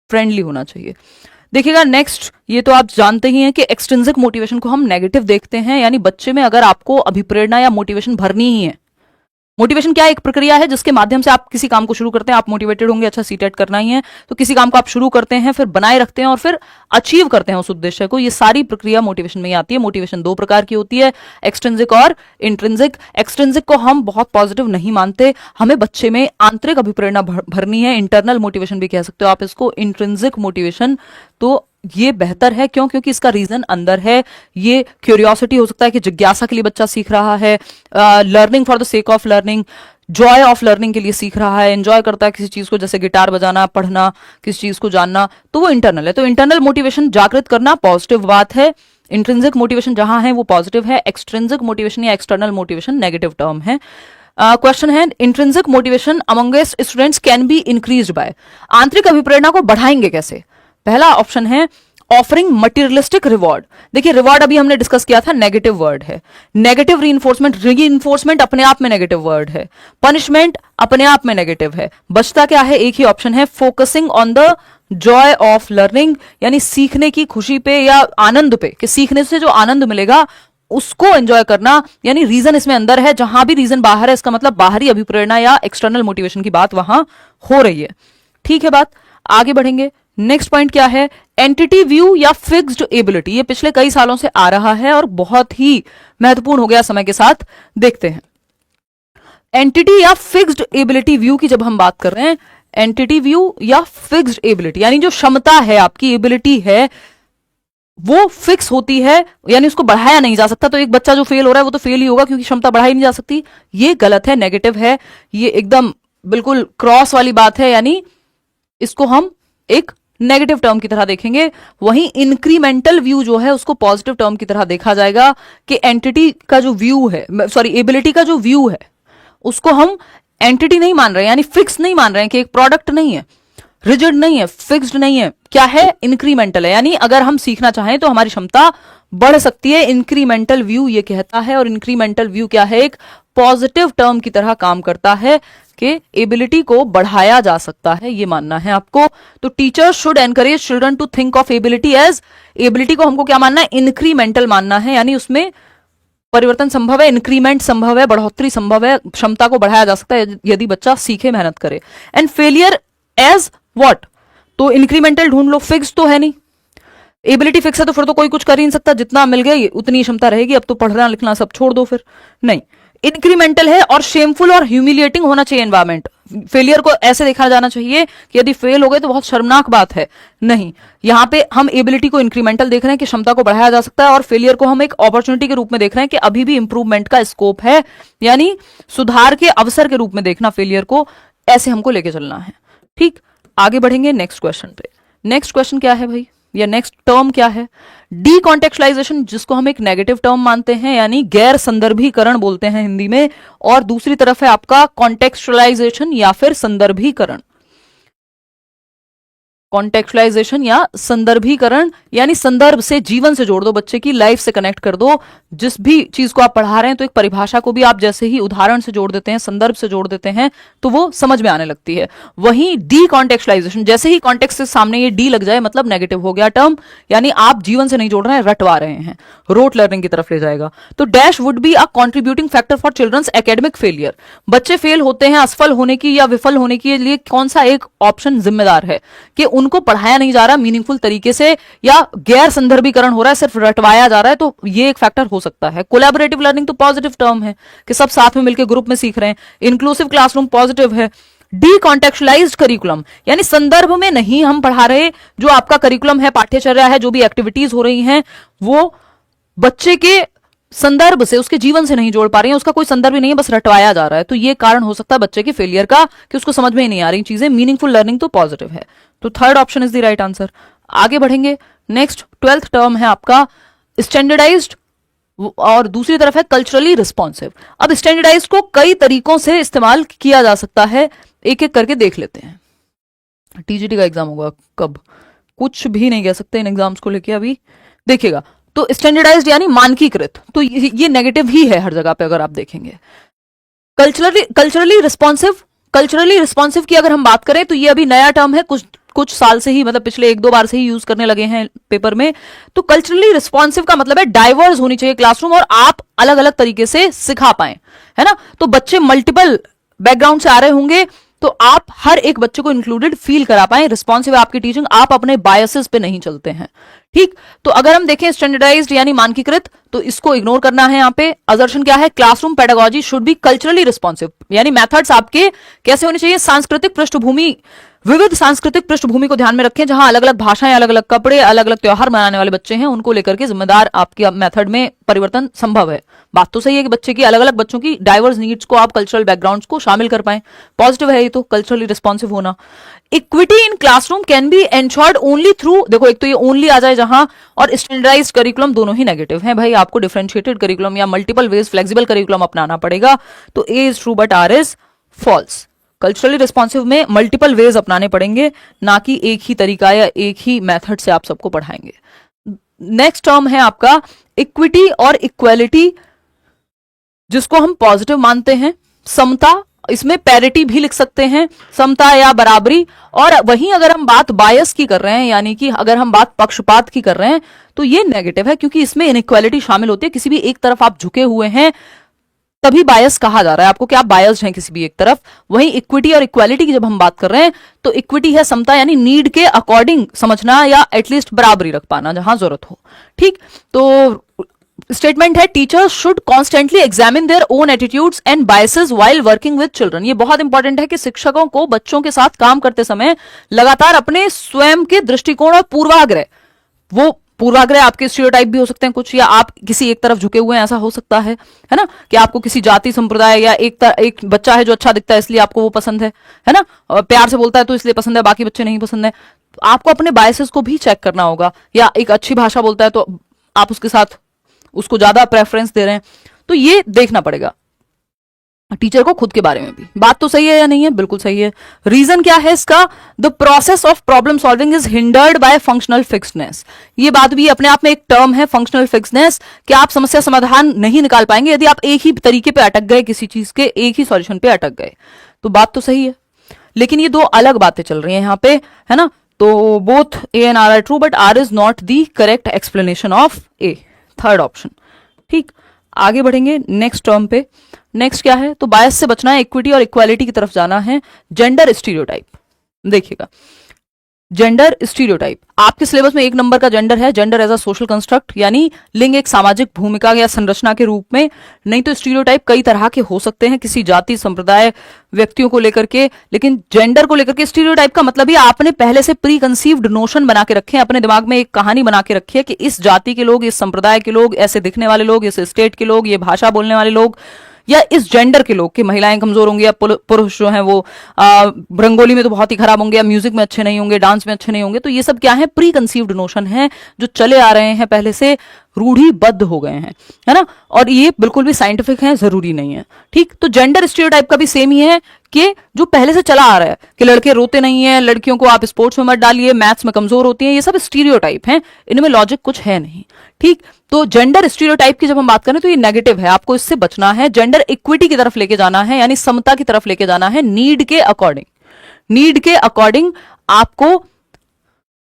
फ्रेंडली होना चाहिए। देखिएगा नेक्स्ट, ये तो आप जानते ही हैं कि एक्सट्रिंसिक मोटिवेशन को हम नेगेटिव देखते हैं, यानी बच्चे में अगर आपको अभिप्रेरणा या मोटिवेशन भरनी ही है। मोटिवेशन क्या एक प्रक्रिया है जिसके माध्यम से आप किसी काम को शुरू करते हैं, आप मोटिवेटेड होंगे, अच्छा सीटेट करना ही है, तो किसी काम को आप शुरू करते हैं, फिर बनाए रखते हैं और फिर अचीव करते हैं उस उद्देश्य को। ये सारी प्रक्रिया मोटिवेशन में ही आती है। मोटिवेशन दो प्रकार की होती है, एक्सट्रिंसिक और इंट्रिंसिक। एक्सट्रिंसिक को हम बहुत पॉजिटिव नहीं मानते, हमें बच्चे में आंतरिक अभिप्रेरणा भरनी है, इंटरनल मोटिवेशन भी कह सकते हो आप इसको, इंट्रिंसिक मोटिवेशन। तो ये बेहतर है, क्यों? क्योंकि इसका रीजन अंदर है। ये क्यूरियोसिटी हो सकता है कि जिज्ञासा के लिए बच्चा सीख रहा है, learning for the sake of learning, Joy of learning के लिए सीख रहा है, एंजॉय करता है किसी चीज को, जैसे गिटार बजाना, पढ़ना, किसी चीज को जानना, तो वो इंटरनल है। तो इंटरनल मोटिवेशन जागृत करना पॉजिटिव बात है। इंट्रिंसिक मोटिवेशन जहां है वो पॉजिटिव है, एक्सट्रिंसिक मोटिवेशन या एक्सटर्नल मोटिवेशन नेगेटिव टर्म है। क्वेश्चन है, intrinsic motivation amongst students can be increased by. आंतरिक अभिप्रेरणा को बढ़ाएंगे कैसे? पहला ऑप्शन है ऑफरिंग मटीरियलिस्टिक रिवॉर्ड। देखिए रिवॉर्ड अभी हमने डिस्कस किया था, नेगेटिव वर्ड है। नेगेटिव रीइंफोर्समेंट अपने आप में नेगेटिव वर्ड है, पनिशमेंट अपने आप में नेगेटिव है। बचता क्या है? एक ही ऑप्शन है, focusing on the Joy of learning, यानी सीखने की खुशी पे या आनंद पे, कि सीखने से जो आनंद मिलेगा उसको एंजॉय करना। यानी रीजन इसमें अंदर है, जहां भी रीजन बाहर है इसका मतलब बाहरी अभिप्रेरणा या एक्सटर्नल मोटिवेशन की बात वहां हो रही है। ठीक है बात, आगे बढ़ेंगे। नेक्स्ट पॉइंट क्या है? एंटिटी व्यू या फिक्स्ड एबिलिटी। ये पिछले कई सालों से आ रहा है और बहुत ही महत्वपूर्ण हो गया समय के साथ। देखते हैं एंटिटी या फिक्स्ड एबिलिटी व्यू की जब हम बात कर रहे हैं, एंटिटी व्यू या फिक्स्ड एबिलिटी, यानी जो क्षमता है आपकी, एबिलिटी है, वो फिक्स होती है, यानी उसको बढ़ाया नहीं जा सकता। तो एक बच्चा जो फेल हो रहा है वो तो फेल ही होगा, क्योंकि क्षमता बढ़ाई नहीं जा सकती। ये गलत है, नेगेटिव है, ये एकदम बिल्कुल क्रॉस वाली बात है, यानी इसको हम एक नेगेटिव टर्म की तरह देखेंगे। वहीं इंक्रीमेंटल व्यू जो है उसको पॉजिटिव टर्म की तरह देखा जाएगा, कि एंटिटी का जो व्यू है, सॉरी एबिलिटी का जो व्यू है, उसको हम एंटिटी नहीं मान रहे हैं, यानी फिक्स नहीं मान रहे हैं, कि एक प्रोडक्ट नहीं है, रिजिड नहीं है, फिक्स्ड नहीं है। क्या है? इंक्रीमेंटल है, यानी अगर हम सीखना चाहें तो हमारी क्षमता बढ़ सकती है। इंक्रीमेंटल व्यू ये कहता है, और इंक्रीमेंटल व्यू क्या है? एक पॉजिटिव टर्म की तरह काम करता है, कि एबिलिटी को बढ़ाया जा सकता है, ये मानना है आपको। तो teachers should encourage children to think of ability as, ability को हमको क्या मानना है? इंक्रीमेंटल मानना है, यानी उसमें परिवर्तन संभव है, इंक्रीमेंट संभव है, बढ़ोतरी संभव है, क्षमता को बढ़ाया जा सकता है यदि बच्चा सीखे, मेहनत करे। And failure as what? तो इंक्रीमेंटल ढूंढ लो, फिक्स तो है नहीं। एबिलिटी फिक्स है तो फिर तो कोई कुछ कर ही नहीं सकता, जितना मिल गई उतनी क्षमता रहेगी, अब तो पढ़ना लिखना सब छोड़ दो फिर। नहीं, इंक्रीमेंटल है और शेमफुल और ह्यूमिलिएटिंग होना चाहिए एनवायरमेंट। फेलियर को ऐसे देखा जाना चाहिए कि यदि फेल हो गए तो बहुत शर्मनाक बात है, नहीं। यहां पे हम एबिलिटी को इंक्रीमेंटल देख रहे हैं कि क्षमता को बढ़ाया जा सकता है, और फेलियर को हम एक अपॉर्चुनिटी के रूप में देख रहे हैं कि अभी भी इंप्रूवमेंट का स्कोप है, यानी सुधार के अवसर के रूप में देखना फेलियर को, ऐसे हमको लेके चलना है। ठीक, आगे बढ़ेंगे नेक्स्ट क्वेश्चन पे। नेक्स्ट क्वेश्चन क्या है भाई, या नेक्स्ट टर्म क्या है? डीकॉन्टेक्चुअलाइजेशन, जिसको हम एक नेगेटिव टर्म मानते हैं, यानी गैर संदर्भीकरण बोलते हैं हिंदी में, और दूसरी तरफ है आपका कॉन्टेक्चुअलाइजेशन या फिर संदर्भीकरण। कॉन्टेक्चुअलाइजेशन या संदर्भीकरण, यानी संदर्भ से, जीवन से जोड़ दो, बच्चे की लाइफ से कनेक्ट कर दो। जिस भी चीज को आप पढ़ा रहे हैं तो एक परिभाषा को भी आप जैसे ही उदाहरण से जोड़ देते हैं, संदर्भ से जोड़ देते हैं, तो वो समझ में आने लगती है। वहीं डीकॉन्टेक्चुअलाइजेशन, जैसे ही कॉन्टेक्स्ट के सामने ये डी लग जाए मतलब नेगेटिव हो गया टर्म, यानी आप जीवन से नहीं जोड़ रहे हैं, रटवा रहे हैं, रोट लर्निंग की तरफ ले जाएगा। तो dash would be a contributing factor for children's academic failure. बच्चे फेल होते हैं असफल होने की या विफल होने के लिए कौन सा एक ऑप्शन जिम्मेदार है? कि उनको पढ़ाया नहीं जा रहा मीनिंगफुल तरीके से, या गैर संदर्भीकरण हो रहा है, सिर्फ रटवाया जा रहा है, तो ये एक फैक्टर हो सकता है। कोलैबोरेटिव लर्निंग तो पॉजिटिव टर्म है, कि सब साथ में मिलकर ग्रुप में सीख रहे हैं। इंक्लूसिव क्लासरूम पॉजिटिव है। डीकॉन्टेक्चुअलाइज्ड करिकुलम, यानी संदर्भ में नहीं हम पढ़ा रहे, जो आपका करिकुलम है, पाठ्यचर्या है, जो भी एक्टिविटीज हो रही हैं, वो बच्चे के संदर्भ से, उसके जीवन से नहीं जोड़ पा रही है, उसका कोई संदर्भ ही नहीं है, बस रटवाया जा रहा है। तो ये कारण हो सकता है बच्चे के फेलियर का, कि उसको समझ में ही नहीं आ रही चीजें। मीनिंगफुल लर्निंग तो पॉजिटिव है, तो third option is the right answer. आगे बढ़ेंगे, नेक्स्ट 12th टर्म है आपका स्टैंडर्डाइज्ड, और दूसरी तरफ है कल्चरली रिस्पॉन्सिव। अब स्टैंडर्डाइज्ड को कई तरीकों से इस्तेमाल किया जा सकता है, एक एक करके देख लेते हैं। टीजीटी का एग्जाम होगा कब, कुछ भी नहीं कह सकते इन एग्जाम्स को लेके अभी, देखिएगा। तो स्टैंडर्डाइज्ड यानी मानकीकृत, तो ये नेगेटिव ही है हर जगह पे अगर आप देखेंगे। कल्चरली रिस्पॉन्सिव की अगर हम बात करें तो ये अभी नया टर्म है, कुछ साल से ही, मतलब पिछले 1-2 बार से ही यूज करने लगे हैं पेपर में। तो कल्चरली रिस्पॉन्सिव का मतलब है डाइवर्स होनी चाहिए क्लासरूम और आप अलग अलग तरीके से सिखा पाए, है ना। तो बच्चे मल्टीपल बैकग्राउंड से आ रहे होंगे, तो आप हर एक बच्चे को इंक्लूडेड फील करा पाए। रिस्पॉन्सिव है आपकी टीचिंग, आप अपने बायसेस पे नहीं चलते हैं, ठीक। तो अगर हम देखें स्टैंडर्डाइज्ड यानी मानकीकृत, तो इसको इग्नोर करना है। यहाँ पे असर्शन क्या है, classroom pedagogy should be culturally responsive, यानी मेथड्स आपके कैसे होने चाहिए, सांस्कृतिक पृष्ठभूमि, विविध सांस्कृतिक पृष्ठभूमि को ध्यान में रखें, जहां अलग अलग भाषाएं, अलग अलग कपड़े, अलग अलग त्योहार मनाने वाले बच्चे हैं, उनको लेकर के जिम्मेदार आपके मेथड में परिवर्तन संभव है। बात तो सही है कि बच्चे की अलग अलग बच्चों की डाइवर्स नीड्स को आप कल्चरल बैकग्राउंड्स को शामिल कर पाए, पॉजिटिव है ये तो, कल्चरली रिस्पॉन्सिव होना। Equity in classroom can be ensured only through, देखो एक तो ये ओनली आ जाए जहां, और स्टैंडर्डाइज्ड करिकुलम, दोनों ही नेगेटिव हैं भाई। आपको डिफरेंशिएटेड करिकुलम या मल्टीपल वेज फ्लेक्सिबल करिकुलम अपनाना पड़ेगा। तो A is true but R is false. Culturally responsive में मल्टीपल वेज अपनाने पड़ेंगे, ना कि एक ही तरीका या एक ही मेथड से आप सबको पढ़ाएंगे। नेक्स्ट टर्म है आपका इक्विटी और इक्वालिटी, जिसको हम पॉजिटिव मानते हैं। समता, इसमें पैरिटी भी लिख सकते हैं, समता या बराबरी। और वहीं अगर हम बात बायस की कर रहे हैं, यानी कि अगर हम बात पक्षपात की कर रहे हैं, तो ये नेगेटिव है, क्योंकि इसमें इनइक्वालिटी शामिल होती है। किसी भी एक तरफ आप झुके हुए हैं तभी बायस कहा जा रहा है आपको कि आप बायस्ड हैं किसी भी एक तरफ। वहीं इक्विटी और इक्वालिटी की जब हम बात कर रहे हैं, तो इक्विटी है समता, यानी नीड के अकॉर्डिंग समझना या एटलीस्ट बराबरी रख पाना जहां जरूरत हो, ठीक। तो स्टेटमेंट है teachers should constantly examine their own attitudes and biases while working with children. ये बहुत इंपॉर्टेंट है कि शिक्षकों को बच्चों के साथ काम करते समय लगातार अपने स्वयं के दृष्टिकोण और पूर्वाग्रह, वो पूर्वाग्रह आपके स्टीरियोटाइप भी हो सकते हैं कुछ, या आप किसी एक तरफ झुके हुए हैं ऐसा हो सकता है ना, कि आपको किसी जाति संप्रदाय या एक बच्चा है जो अच्छा दिखता है इसलिए आपको वो पसंद है ना, और प्यार से बोलता है तो इसलिए पसंद है, बाकी बच्चे नहीं पसंद है। तो आपको अपने बायसेस को भी चेक करना होगा। या एक अच्छी भाषा बोलता है तो आप उसके साथ उसको ज्यादा प्रेफरेंस दे रहे हैं, तो ये देखना पड़ेगा टीचर को खुद के बारे में भी। बात तो सही है या नहीं है, बिल्कुल सही है। रीजन क्या है इसका, the process of problem solving is hindered by functional fixedness. ये बात भी अपने आप में एक टर्म है, फंक्शनल फिक्सनेस, कि आप समस्या समाधान नहीं निकाल पाएंगे यदि आप एक ही तरीके पे अटक गए, किसी चीज के एक ही सॉल्यूशन पे अटक गए। तो बात तो सही है, लेकिन ये दो अलग बातें चल रही हैं यहाँ पे, है ना। तो both A and R are true, but R is not the correct explanation of A, third option, ठीक। आगे बढ़ेंगे नेक्स्ट टर्म पे। नेक्स्ट क्या है, तो बायस से बचना है, इक्विटी और इक्वालिटी की तरफ जाना है। जेंडर स्टीरियोटाइप, देखिएगा जेंडर स्टीरियोटाइप, आपके सिलेबस में 1 नंबर का जेंडर है। Gender as a social construct, यानी लिंग एक सामाजिक भूमिका या संरचना के रूप में। नहीं तो स्टीरियोटाइप कई तरह के हो सकते हैं किसी जाति संप्रदाय व्यक्तियों को लेकर के, लेकिन जेंडर को लेकर के स्टीरियोटाइप का मतलब ही आपने पहले से प्री कंसीव्ड नोशन बना के रखे हैं, अपने दिमाग में एक कहानी बना के रखी है कि इस जाति के लोग, इस संप्रदाय के लोग, ऐसे दिखने वाले लोग, इस स्टेट के लोग, ये भाषा बोलने वाले लोग, या इस जेंडर के लोग, कि महिलाएं कमजोर होंगी या पुरुष जो हैं वो रंगोली में तो बहुत ही खराब होंगे, या म्यूजिक में अच्छे नहीं होंगे, डांस में अच्छे नहीं होंगे। तो ये सब क्या है, प्री कंसीव्ड नोशन है जो चले आ रहे हैं, पहले से रूढ़िबद्ध हो गए हैं, है ना। और ये बिल्कुल भी साइंटिफिक है, जरूरी नहीं है, ठीक। तो जेंडर स्टीरियोटाइप का भी सेम ही है कि जो पहले से चला आ रहा है कि लड़के रोते नहीं है, लड़कियों को आप स्पोर्ट्स में मत डालिए, मैथ्स में कमजोर होती हैं, ये सब स्टीरियोटाइप हैं, इनमें लॉजिक कुछ है नहीं, ठीक। तो जेंडर स्टीरियोटाइप की जब हम बात करें तो ये नेगेटिव है, आपको इससे बचना है। जेंडर इक्विटी की तरफ लेके जाना है, यानी समता की तरफ लेके जाना है, नीड के अकॉर्डिंग। नीड के अकॉर्डिंग आपको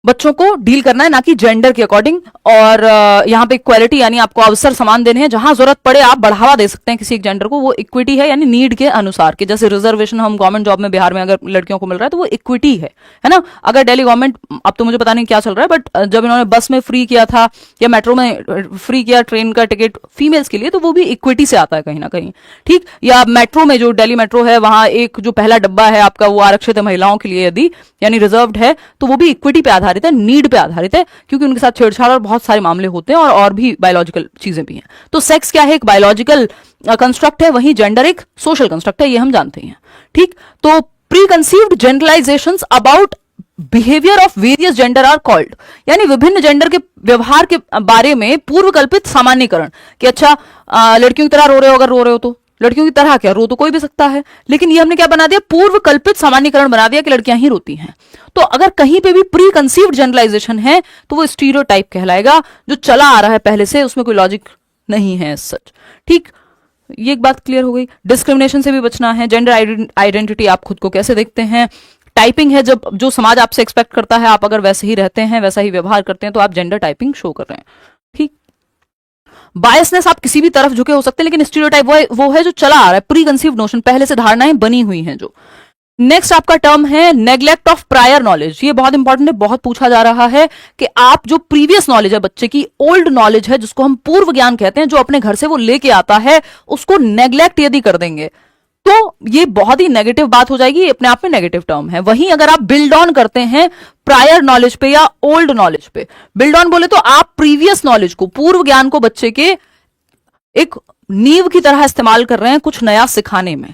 बच्चों को डील करना है, ना कि जेंडर के अकॉर्डिंग। और यहाँ पे इक्वालिटी, यानी आपको अवसर समान देने हैं, जहां जरूरत पड़े आप बढ़ावा दे सकते हैं किसी एक जेंडर को, वो इक्विटी है, यानी नीड के अनुसार। कि जैसे रिजर्वेशन हम गवर्नमेंट जॉब में बिहार में अगर लड़कियों को मिल रहा है तो वो इक्विटी है ना। अगर दिल्ली गवर्नमेंट, अब तो मुझे पता नहीं क्या चल रहा है, बट जब इन्होंने बस में फ्री किया था या मेट्रो में फ्री किया ट्रेन का टिकट फीमेल्स के लिए, तो वो भी इक्विटी से आता है कहीं ना कहीं, ठीक। या मेट्रो में, जो दिल्ली मेट्रो है, वहां एक जो पहला डब्बा है आपका वो आरक्षित है महिलाओं के लिए, यदि यानी रिजर्व्ड है, तो वो भी इक्विटी पे आधारित है, नीड पे आधारित है, क्योंकि उनके साथ छेड़छाड़ और बहुत सारे मामले होते हैं, और भी बायोलॉजिकल चीजें भी हैं। तो सेक्स क्या है, एक बायोलॉजिकल कंस्ट्रक्ट है, वहीं जेंडर एक सोशल कंस्ट्रक्ट है, ये हम जानते हैं, ठीक। तो preconceived generalisations about behaviour of various gender are called, यानी विभिन्न जेंडर के व्यवहार के बारे में पूर्व कल्पित सामान्यकरण, कि अच्छा लड़कियों की तरह रो रहे हो, अगर रो रहे हो तो लड़कियों की तरह क्या, रो तो कोई भी सकता है, लेकिन ये हमने क्या बना दिया, पूर्व कल्पित सामान्यकरण बना दिया कि लड़कियां ही रोती हैं। तो अगर कहीं पे भी प्री कंसीव्ड जनरलाइजेशन है तो वो स्टीरियोटाइप कहलाएगा, जो चला आ रहा है पहले से, उसमें कोई लॉजिक नहीं है सच। ठीक, ये एक बात क्लियर हो गई। डिस्क्रिमिनेशन से भी बचना है। जेंडर आइडेंटिटी, आप खुद को कैसे देखते हैं। टाइपिंग है, जब जो समाज आपसे एक्सपेक्ट करता है, आप अगर वैसे ही रहते हैं, वैसा ही व्यवहार करते हैं, तो आप जेंडर टाइपिंग शो कर रहे हैं। ठीक, बायसनेस, आप किसी भी तरफ झुके हो सकते हैं, लेकिन स्टीरियोटाइप वो है जो चला आ रहा है, प्री कंसीव्ड नोशन, पहले से धारणाएं बनी हुई हैं जो। नेक्स्ट आपका टर्म है नेग्लेक्ट ऑफ प्रायर नॉलेज। ये बहुत इंपॉर्टेंट है, बहुत पूछा जा रहा है कि आप जो प्रीवियस नॉलेज है बच्चे की, ओल्ड नॉलेज है, जिसको हम पूर्व ज्ञान कहते हैं, जो अपने घर से वो लेके आता है, उसको नेग्लेक्ट यदि कर देंगे तो ये बहुत ही नेगेटिव बात हो जाएगी, अपने आप में नेगेटिव टर्म है। वहीं अगर आप बिल्ड ऑन करते हैं प्रायर नॉलेज पे या ओल्ड नॉलेज पे, बिल्ड ऑन बोले तो आप प्रीवियस नॉलेज को, पूर्व ज्ञान को बच्चे के एक नींव की तरह इस्तेमाल कर रहे हैं कुछ नया सिखाने में,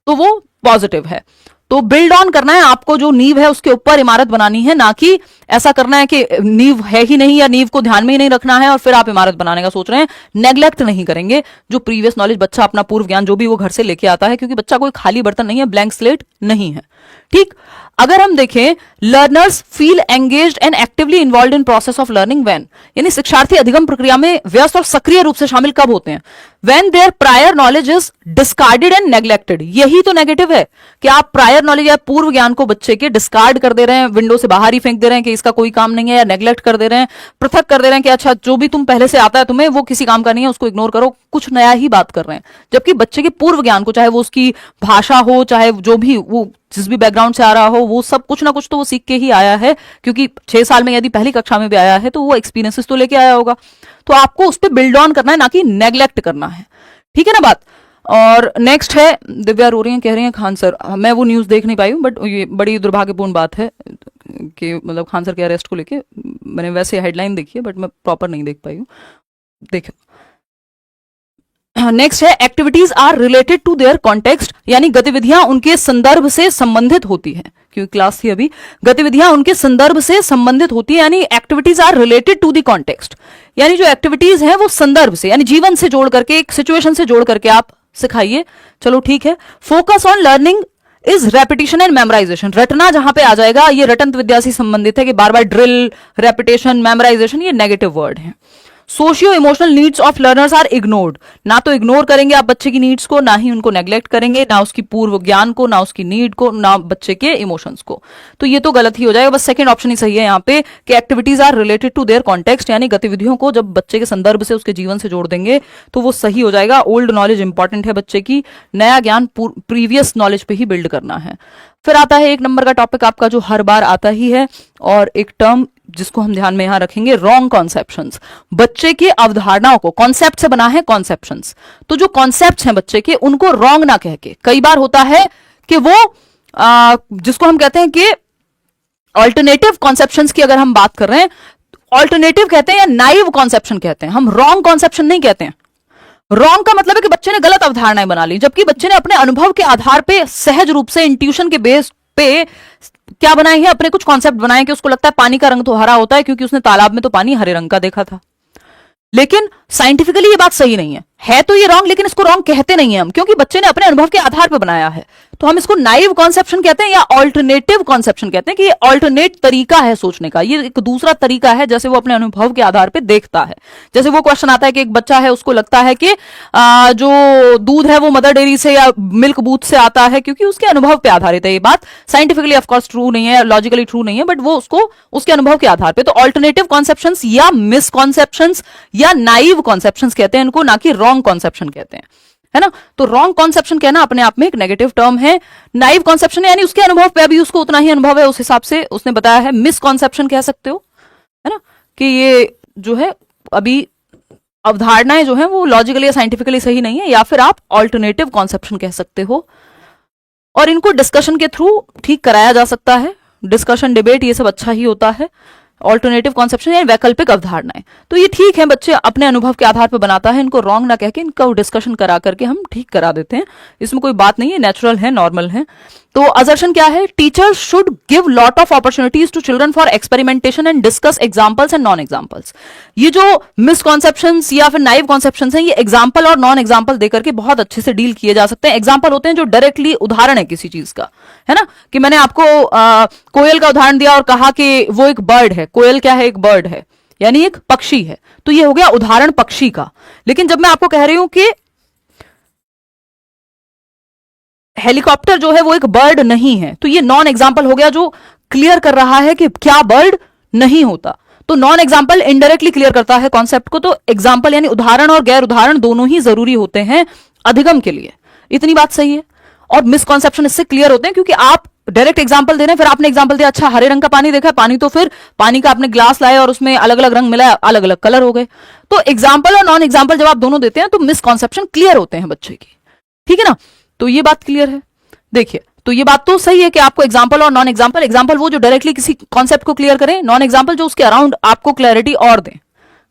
तो वो पॉजिटिव है। तो बिल्ड ऑन करना है आपको, जो नींव है उसके ऊपर इमारत बनानी है, ना कि ऐसा करना है कि नींव है ही नहीं या नींव को ध्यान में ही नहीं रखना है और फिर आप इमारत बनाने का सोच रहे हैं। नेग्लेक्ट नहीं करेंगे जो प्रीवियस नॉलेज बच्चा अपना पूर्व ज्ञान जो भी वो घर से लेके आता है, क्योंकि बच्चा कोई खाली बर्तन नहीं है, ब्लैंक स्लेट नहीं है। ठीक, अगर हम देखें, learners feel engaged and actively involve in process of learning when, यानी शिक्षार्थी अधिगम प्रक्रिया में व्यस्त और सक्रिय रूप से शामिल कब होते हैं, when their prior knowledge is discarded and neglected. यही तो नेगेटिव है कि आप प्रायर नॉलेज या पूर्व ज्ञान को बच्चे के डिस्कार्ड कर दे रहे हैं, विंडो से बाहर ही फेंक दे रहे हैं कि इसका कोई काम नहीं है, या नेग्लेक्ट कर दे रहे हैं, पृथक कर दे रहे हैं कि अच्छा जो भी तुम पहले से आता है तुम्हें वो किसी काम का नहीं है, उसको इग्नोर करो, कुछ नया ही बात कर रहे हैं। जबकि बच्चे के पूर्व ज्ञान को, चाहे वो उसकी भाषा हो, चाहे जो भी वो जिस भी बैकग्राउंड से आ रहा हो, वो सब कुछ ना कुछ तो वो सीख के ही आया है, क्योंकि 6 साल में यदि पहली कक्षा में भी आया है तो वो एक्सपीरियंसेस तो लेके आया होगा। तो आपको उस पर बिल्ड ऑन करना है, ना कि नेग्लेक्ट करना है। ठीक है ना बात। और नेक्स्ट है, दिव्या रो रही हैं, कह रही हैं खान सर, मैं वो न्यूज़ देख नहीं पाई हूँ, बट ये बड़ी दुर्भाग्यपूर्ण बात है कि मतलब खान सर के अरेस्ट को लेके, मैंने वैसे हेडलाइन देखी है बट मैं प्रॉपर नहीं देख पाई हूँ। देखो, नेक्स्ट है activities are related to their context, यानी गतिविधियां उनके संदर्भ से संबंधित होती है, क्योंकि क्लास थी अभी। गतिविधियां उनके संदर्भ से संबंधित होती है, यानी activities are related to the context, यानी जो एक्टिविटीज हैं वो संदर्भ से, यानी जीवन से जोड़ करके, एक सिचुएशन से जोड़ करके आप सिखाइए। चलो ठीक है। Focus on learning is repetition and memorization, रटना जहां पे आ जाएगा, ये रटंत विद्या से संबंधित है कि बार बार ड्रिल, रेपिटेशन, मेमोराइजेशन, ये नेगेटिव वर्ड है। Socio emotional needs of learners are ignored, ना तो इग्नोर करेंगे आप बच्चे की नीड्स को, ना ही उनको नेग्लेक्ट करेंगे, ना उसकी पूर्व ज्ञान को, ना उसकी नीड को, ना बच्चे के इमोशंस को। तो ये तो गलत ही हो जाएगा। बस सेकंड ऑप्शन ही सही है यहाँ पे कि activities are related to their context, यानी गतिविधियों को जब बच्चे के संदर्भ से, उसके जीवन से जोड़ देंगे तो वो सही हो जाएगा। ओल्ड नॉलेज इंपॉर्टेंट है बच्चे की, नया ज्ञान प्रीवियस नॉलेज पे ही बिल्ड करना है। फिर आता है 1 नंबर का टॉपिक आपका, जो हर बार आता ही है, और एक टर्म जिसको हम ध्यान में यहां रखेंगे, रॉन्ग कॉन्सेप्शंस। बच्चे की अवधारणाओं को, कॉन्सेप्ट से बना है कॉन्सेप्शंस, तो जो कॉन्सेप्ट्स हैं बच्चे के, उनको रॉन्ग ना कह के, कई बार होता है कि वो जिसको हम कहते हैं कि ऑल्टरनेटिव कॉन्सेप्शंस की अगर हम बात कर रहे हैं, ऑल्टरनेटिव कहते हैं या नाइव कॉन्सेप्शन कहते हैं, हम रॉन्ग कॉन्सेप्शन नहीं कहते हैं। रॉन्ग का मतलब है कि बच्चे ने गलत अवधारणाएं बना ली, जबकि बच्चे ने अपने अनुभव के आधार पे, सहज रूप से, इंट्यूशन के बेस पे क्या बनाए हैं, अपने कुछ कॉन्सेप्ट बनाए कि उसको लगता है पानी का रंग तो हरा होता है क्योंकि उसने तालाब में तो पानी हरे रंग का देखा था। लेकिन साइंटिफिकली ये बात सही नहीं है तो ये रॉन्ग, लेकिन इसको रॉन्ग कहते नहीं है हम, क्योंकि बच्चे ने अपने अनुभव के आधार पर बनाया है। तो हम इसको नाइव कॉन्सेप्शन कहते हैं या ऑल्टरनेटिव कॉन्सेप्शन कहते हैं कि ये ऑल्टरनेट तरीका है सोचने का, ये एक दूसरा तरीका है, जैसे वो अपने अनुभव के आधार पर देखता है। जैसे वो क्वेश्चन आता है कि एक बच्चा है, उसको लगता है कि जो दूध है वो मदर डेयरी से या मिल्क बूथ से आता है, क्योंकि उसके अनुभव पे आधारित है। ये बात साइंटिफिकली ऑफकोर्स ट्रू नहीं है, लॉजिकली ट्रू नहीं है, बट वो उसको उसके अनुभव के आधार पर। तो ऑल्टरनेटिव कॉन्सेप्शंस या मिसकॉन्सेप्शंस या नाइव कॉन्सेप्शंस कहते हैं इनको, ना कि रॉन्ग कॉन्सेप्शन कहते हैं, है ना। तो रॉन्ग कॉन्सेप्शन कहना अपने आप में एक नेगेटिव टर्म है। नाइव कॉन्सेप्शन यानी उसके अनुभव पे, अभी उसको उतना ही अनुभव है, उस हिसाब से उसने बताया है। मिसकॉन्सेप्शन कह सकते हो, है ना, कि ये जो है अभी अवधारणाएं जो है वो लॉजिकली या साइंटिफिकली सही नहीं है, या फिर आप ऑल्टरनेटिव कॉन्सेप्शन कह सकते हो। और इनको डिस्कशन के थ्रू ठीक कराया जा सकता है, डिस्कशन, डिबेट, ये सब अच्छा ही होता है। ऑल्टरनेटिव कॉन्सेप्शन यानी वैकल्पिक अवधारणाएं, तो ये ठीक है, बच्चे अपने अनुभव के आधार पर बनाता है, इनको रॉन्ग ना कह के इनका डिस्कशन करा करके हम ठीक करा देते हैं, इसमें कोई बात नहीं है, नेचुरल है, नॉर्मल है। तो असर्शन क्या है, teachers should give lot of opportunities to children for experimentation and discuss examples and non examples. ये जो मिसकॉन्सेप्शंस या फिर नाइव कॉन्सेप्शंस हैं, ये एग्जांपल और नॉन एग्जांपल देकर के बहुत अच्छे से डील किए जा सकते हैं। एग्जांपल होते हैं जो डायरेक्टली उदाहरण है किसी चीज का, है ना, कि मैंने आपको कोयल का उदाहरण दिया और कहा कि वो एक बर्ड है। कोयल क्या है, एक बर्ड है, यानी एक पक्षी है, तो ये हो गया उदाहरण पक्षी का। लेकिन जब मैं आपको कह रही हूं कि हेलीकॉप्टर जो है वो एक बर्ड नहीं है, तो ये नॉन एग्जाम्पल हो गया जो क्लियर कर रहा है कि क्या बर्ड नहीं होता। तो नॉन एग्जाम्पल इनडायरेक्टली क्लियर करता है कॉन्सेप्ट को। तो एग्जाम्पल यानी उदाहरण और गैर उदाहरण दोनों ही जरूरी होते हैं अधिगम के लिए। इतनी बात सही है। और मिसकॉन्सेप्शन इससे क्लियर होते हैं क्योंकि आप डायरेक्ट एग्जाम्पल दे रहे हैं, फिर आपने एग्जाम्पल दिया, अच्छा हरे रंग का पानी देखा है, पानी तो फिर पानी का आपने ग्लास लाया और उसमें अलग अलग रंग मिलाया, अलग अलग कलर हो गए। तो एग्जाम्पल और नॉन एग्जाम्पल जब आप दोनों देते हैं तो मिसकॉन्सेप्शन क्लियर होते हैं बच्चे की, ठीक है ना। तो ये बात क्लियर है। देखिए, तो ये बात तो सही है कि आपको एग्जाम्पल और नॉन एग्जाम्पल, एग्जाम्पल वो जो डायरेक्टली किसी कॉन्सेप्ट को क्लियर करें, नॉन एग्जाम्पल जो उसके अराउंड आपको क्लैरिटी और दें,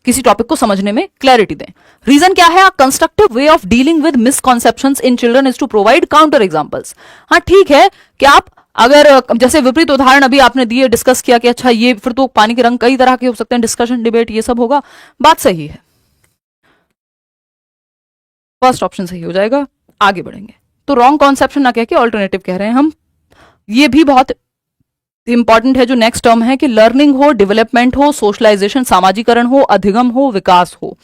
किसी टॉपिक को समझने में क्लैरिटी दें। रीजन क्या है, constructive way of dealing with misconceptions in children is to provide counter examples. हाँ ठीक है कि आप अगर जैसे विपरीत उदाहरण अभी आपने दिए, डिस्कस किया कि अच्छा ये फिर तो पानी के रंग कई तरह के हो सकते हैं, डिस्कशन डिबेट ये सब होगा, बात सही है, फर्स्ट ऑप्शन सही हो जाएगा। आगे बढ़ेंगे तो रॉन्ग कॉन्सेप्शन ना कह के ऑल्टरनेटिव कह रहे हैं हम। ये भी बहुत इंपॉर्टेंट है जो नेक्स्ट टर्म है कि लर्निंग हो, डेवलपमेंट हो, सोशलाइजेशन सामाजिकरण हो, अधिगम हो, विकास हो,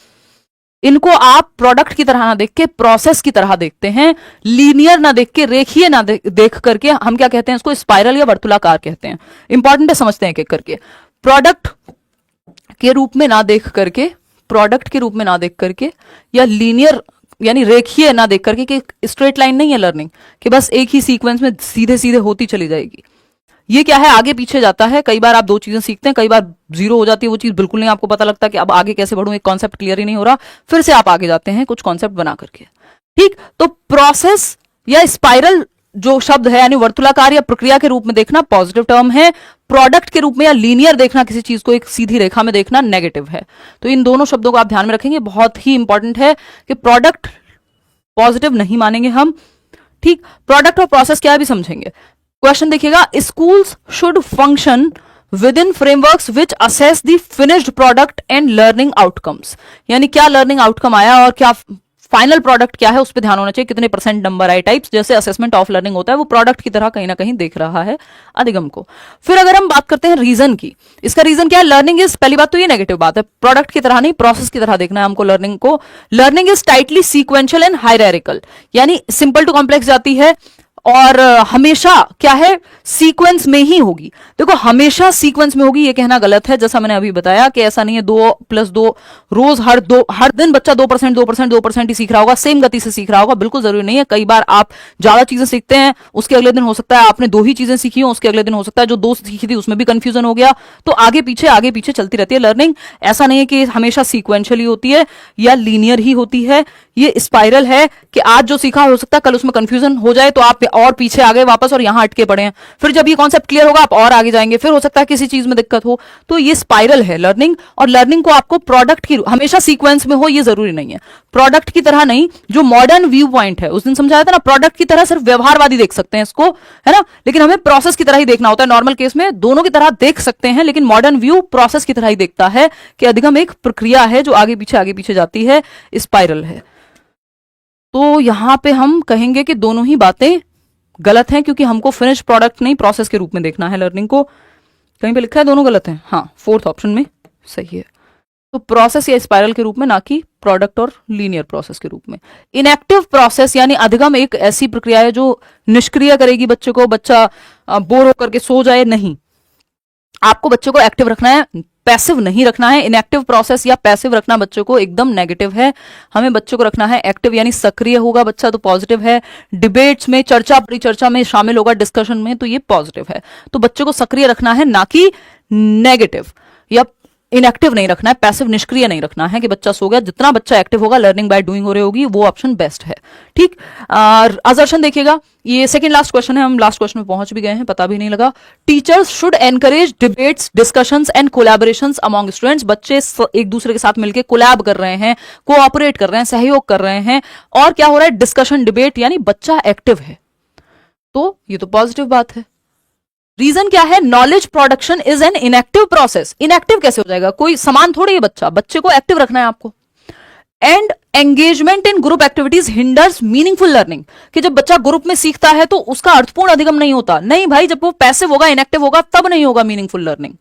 इनको आप प्रोडक्ट की तरह ना देख के प्रोसेस की तरह देखते हैं, लीनियर ना देख के, रेखीय ना देख करके। हम क्या कहते हैं इसको, स्पाइरल या वर्तुलाकार कहते हैं। इंपॉर्टेंट है, समझते हैं एक एक करके। प्रोडक्ट के रूप में ना देख करके, प्रोडक्ट के रूप में ना देख करके, या लीनियर यानी रेखीय ना देख करके, कि स्ट्रेट लाइन नहीं है लर्निंग कि बस एक ही सीक्वेंस में सीधे सीधे होती चली जाएगी। ये क्या है, आगे पीछे जाता है। कई बार आप दो चीजें सीखते हैं, कई बार जीरो हो जाती है वो चीज, बिल्कुल नहीं आपको पता लगता कि अब आगे कैसे बढ़ूं, एक कॉन्सेप्ट क्लियर ही नहीं हो रहा, फिर से आप आगे जाते हैं कुछ कॉन्सेप्ट बना करके, ठीक। तो प्रोसेस या स्पाइरल जो शब्द है यानी वर्तुलाकार या प्रक्रिया के रूप में देखना पॉजिटिव टर्म है। प्रोडक्ट के रूप में या लीनियर देखना, किसी चीज को एक सीधी रेखा में देखना, नेगेटिव है। तो इन दोनों शब्दों को आप ध्यान में रखेंगे, बहुत ही इंपॉर्टेंट है कि प्रोडक्ट पॉजिटिव नहीं मानेंगे हम, ठीक। प्रोडक्ट और प्रोसेस क्या है भी समझेंगे। क्वेश्चन देखिएगा, schools should function with in frameworks which assess the finished product and learning outcomes. यानी क्या लर्निंग आउटकम आया और क्या फाइनल प्रोडक्ट क्या है, उस पर ध्यान होना चाहिए। कितने परसेंट नंबर आए, टाइप्स जैसे असेसमेंट ऑफ लर्निंग होता है, वो प्रोडक्ट की तरह कहीं ना कहीं देख रहा है अधिगम को। फिर अगर हम बात करते हैं रीजन की, इसका रीजन क्या है, लर्निंग इज, पहली बात तो ये नेगेटिव बात है, प्रोडक्ट की तरह नहीं प्रोसेस की तरह देखना है हमको लर्निंग को। Learning is tightly sequential and hierarchical, यानी सिंपल टू कॉम्प्लेक्स जाती है और हमेशा क्या है, सीक्वेंस में ही होगी। देखो हमेशा सीक्वेंस में होगी ये कहना गलत है, जैसा मैंने अभी बताया कि ऐसा नहीं है 2+2 रोज हर दिन बच्चा 2% ही सीख रहा होगा, सेम गति से सीख रहा होगा, बिल्कुल जरूरी नहीं है। कई बार आप ज्यादा चीजें सीखते हैं, उसके अगले दिन हो सकता है आपने 2 ही चीजें सीखी हो, उसके अगले दिन हो सकता है जो 2 सीखी थी उसमें भी कंफ्यूजन हो गया। तो आगे पीछे चलती रहती है लर्निंग। ऐसा नहीं है कि हमेशा सीक्वेंशियली होती है या लीनियर ही होती है, ये स्पाइरल है कि आज जो सीखा हो सकता है कल उसमें कंफ्यूजन हो जाए तो आप और पीछे आ गए वापस और यहां अटके पड़े हैं, फिर जब ये कॉन्सेप्ट क्लियर होगा आप और आगे जाएंगे, फिर हो सकता है किसी चीज में दिक्कत हो। तो ये स्पाइरल है लर्निंग, और लर्निंग को आपको प्रोडक्ट की हमेशा सीक्वेंस में हो ये जरूरी नहीं है। प्रोडक्ट की तरह नहीं, जो मॉडर्न व्यू पॉइंट है उस दिन समझाया था ना, प्रोडक्ट की तरह सिर्फ व्यवहारवादी देख सकते हैं इसको, है ना, लेकिन हमें प्रोसेस की तरह ही देखना होता है। नॉर्मल केस में दोनों की तरह देख सकते हैं, लेकिन मॉडर्न व्यू प्रोसेस की तरह ही देखता है कि अधिगम एक प्रक्रिया है जो आगे पीछे जाती है, स्पाइरल है। तो यहां पे हम कहेंगे कि दोनों ही बातें गलत हैं, क्योंकि हमको फिनिश प्रोडक्ट नहीं प्रोसेस के रूप में देखना है लर्निंग को। कहीं पे लिखा है दोनों गलत हैं, हाँ फोर्थ ऑप्शन में सही है। तो प्रोसेस या स्पाइरल के रूप में, ना कि प्रोडक्ट और लीनियर प्रोसेस के रूप में। इनएक्टिव प्रोसेस यानी अधिगम एक ऐसी प्रक्रिया है जो निष्क्रिय करेगी बच्चे को, बच्चा बोर होकर के सो जाए, नहीं, आपको बच्चे को एक्टिव रखना है, पैसिव नहीं रखना है। इनएक्टिव प्रोसेस या पैसिव रखना बच्चों को एकदम नेगेटिव है। हमें बच्चों को रखना है एक्टिव, यानी सक्रिय होगा बच्चा तो पॉजिटिव है। डिबेट्स में, परिचर्चा में शामिल होगा, डिस्कशन में, तो ये पॉजिटिव है। तो बच्चों को सक्रिय रखना है, ना कि नेगेटिव या इनएक्टिव नहीं रखना है, पैसिव निष्क्रिय नहीं रखना है कि बच्चा सो गया। जितना बच्चा एक्टिव होगा, लर्निंग बाय डूइंग हो रही होगी, वो ऑप्शन बेस्ट है, ठीक। असर्शन देखिएगा, ये सेकंड लास्ट क्वेश्चन है, हम लास्ट क्वेश्चन में पहुंच भी गए हैं, पता भी नहीं लगा। Teachers should encourage debates, discussions and collaborations among students. बच्चे एक दूसरे के साथ मिलकर कोलैब कर रहे हैं, कोऑपरेट कर रहे हैं, सहयोग कर रहे हैं, और क्या हो रहा है, डिस्कशन डिबेट, यानी बच्चा एक्टिव है। तो ये तो पॉजिटिव बात है। रीजन क्या है? Knowledge production is an inactive process. Inactive कैसे हो जाएगा? कोई समान थोड़ी है बच्चे को एक्टिव रखना है आपको। And engagement in group activities hinders meaningful learning, कि जब बच्चा ग्रुप में सीखता है तो उसका अर्थपूर्ण अधिगम नहीं होता। नहीं भाई, जब वो पैसिव होगा, इनएक्टिव होगा, तब नहीं होगा मीनिंगफुल लर्निंग।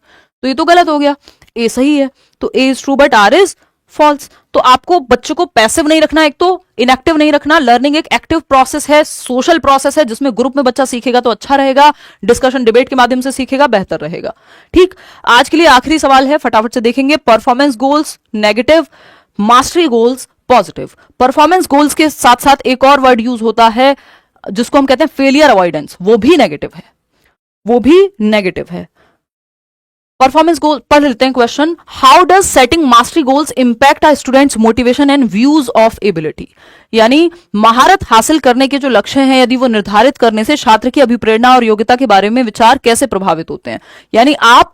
तो ये तो गलत हो गया। ए सही है, तो A is true but R is false. तो आपको बच्चों को पैसिव नहीं रखना, एक तो इनएक्टिव नहीं रखना। लर्निंग एक एक्टिव प्रोसेस है, सोशल प्रोसेस है, जिसमें ग्रुप में बच्चा सीखेगा तो अच्छा रहेगा, डिस्कशन डिबेट के माध्यम से सीखेगा, बेहतर रहेगा। ठीक, आज के लिए आखिरी सवाल है, फटाफट से देखेंगे। Performance goals negative, mastery goals positive. Performance goals के साथ साथ एक और वर्ड यूज होता है जिसको हम कहते हैं फेलियर अवॉइडेंस, वो भी नेगेटिव है, वो भी नेगेटिव है। परफॉर्मेंस गोल पढ़ लेते हैं question. How does setting mastery goals impact a students motivation and views of ability. यानी महारत हासिल करने के जो लक्ष्य हैं, यदि वो निर्धारित करने से छात्र की अभिप्रेरणा और योग्यता के बारे में विचार कैसे प्रभावित होते हैं। यानी आप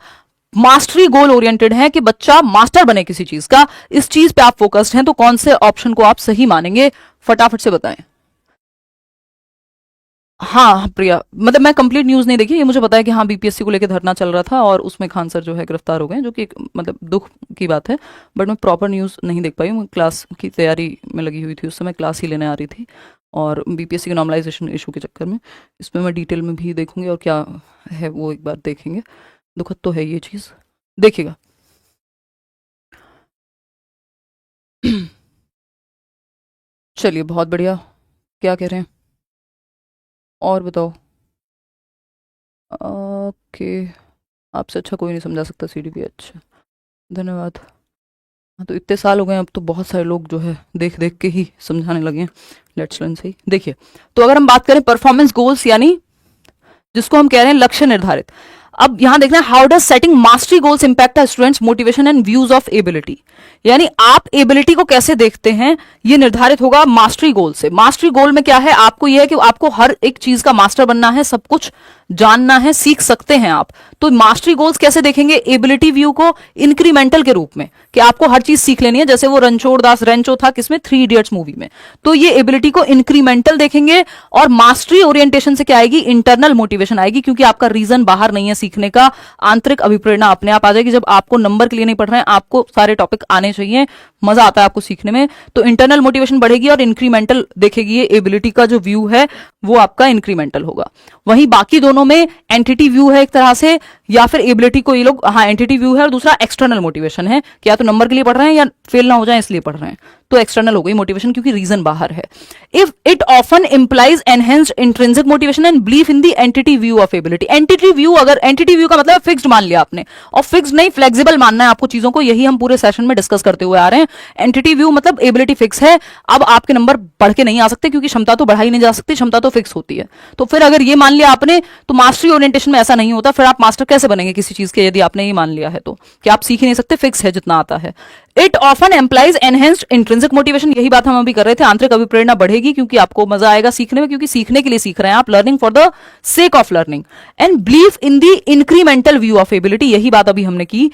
मास्टरी गोल ओरिएंटेड है कि बच्चा मास्टर बने किसी चीज का, इस चीज पे आप फोकस्ड हैं, तो कौन से ऑप्शन को आप सही मानेंगे? फटाफट से बताएं। हाँ प्रिया, मतलब मैं कंप्लीट न्यूज नहीं देखी, ये मुझे पता है कि हाँ बीपीएससी को लेकर धरना चल रहा था और उसमें खान सर जो है गिरफ्तार हो गए, जो कि एक मतलब दुख की बात है। बट मैं प्रॉपर न्यूज नहीं देख पाई, मैं क्लास की तैयारी में लगी हुई थी, उस समय क्लास ही लेने आ रही थी, और बीपीएससी के नॉर्मलाइजेशन इशू के चक्कर में इसमें मैं डिटेल में भी देखूंगी, और क्या है वो एक बार देखेंगे। दुखद तो है ये चीज, देखिएगा। चलिए बहुत बढ़िया, क्या कह रहे हैं और बताओ। ओके, आपसे अच्छा कोई नहीं समझा सकता सीडीपी। अच्छा, धन्यवाद। हाँ, तो इतने साल हो गए, अब तो बहुत सारे लोग जो है देख देख के ही समझाने लगे हैं। लेट्स लर्न से ही देखिए। तो अगर हम बात करें परफॉर्मेंस गोल्स, यानी जिसको हम कह रहे हैं लक्ष्य निर्धारित। अब यहां देखना है, how does setting mastery goals impact students motivation and views of ability. यानी आप एबिलिटी को कैसे देखते हैं, ये निर्धारित होगा मास्टरी गोल से। मास्टरी गोल में क्या है? आपको यह है कि आपको हर एक चीज का मास्टर बनना है, सब कुछ जानना है, सीख सकते हैं आप। तो मास्टरी गोल्स कैसे देखेंगे? एबिलिटी व्यू को इंक्रीमेंटल के रूप में, कि आपको हर चीज सीख लेनी है, जैसे वो रणछोड़ दास रेंचो था किसमें, 3 इडियट्स मूवी में। तो ये एबिलिटी को इंक्रीमेंटल देखेंगे। और मास्टरी ओरिएंटेशन से क्या आएगी? इंटरनल मोटिवेशन आएगी, क्योंकि आपका रीजन बाहर नहीं है सीखने का, आंतरिक अभिप्रेरणा अपने आप आ जाएगी। जब आपको नंबर के लिए नहीं पढ़ रहे हैं, आपको सारे टॉपिक आने चाहिए, मजा आता है आपको सीखने में, तो इंटरनल मोटिवेशन बढ़ेगी और इंक्रीमेंटल देखेगी। ये एबिलिटी का जो व्यू है वो आपका इंक्रीमेंटल होगा। वहीं बाकी दोनों में एंटिटी व्यू है एक तरह से, या फिर एबिलिटी को ये लोग, हाँ एंटिटी व्यू है, और दूसरा एक्सटर्नल मोटिवेशन है, कि या तो नंबर के लिए पढ़ रहे हैं या फेल ना हो जाए इसलिए पढ़ रहे हैं, तो एक्सटर्नल हो गई मोटिवेशन, क्योंकि रीजन बाहर है। If it often implies enhanced intrinsic motivation and belief in the entity view of ability. Entity view, अगर एंटिटी व्यू का मतलब फिक्स्ड मान लिया आपने, और फिक्स्ड नहीं फ्लेक्सिबल मानना है आपको चीजों को, यही हम पूरे सेशन में डिस्कस करते हुए आ रहे हैं। एंटिटी व्यू मतलब एबिलिटी फिक्स है, अब आपके नंबर बढ़ के नहीं आ सकते, क्योंकि क्षमता तो बढ़ाई नहीं जा सकती, क्षमता तो फिक्स होती है। तो फिर अगर ये मान लिया आपने, तो मास्टरी ओरिएंटेशन में ऐसा नहीं होता, फिर आप मास्टर कैसे बनेंगे किसी चीज के, यदि आपने ये मान लिया है तो, कि आप सीख ही नहीं सकते, फिक्स है जितना आता है। It often employs enhanced intrinsic motivation, यही बात हम अभी कर रहे थे, आंतरिक अभिप्रेरणा बढ़ेगी, क्योंकि आपको मजा आएगा सीखने में, क्योंकि सीखने के लिए सीख रहे हैं आप, learning for the sake of learning. And belief in the incremental view of ability, यही बात अभी हमने की।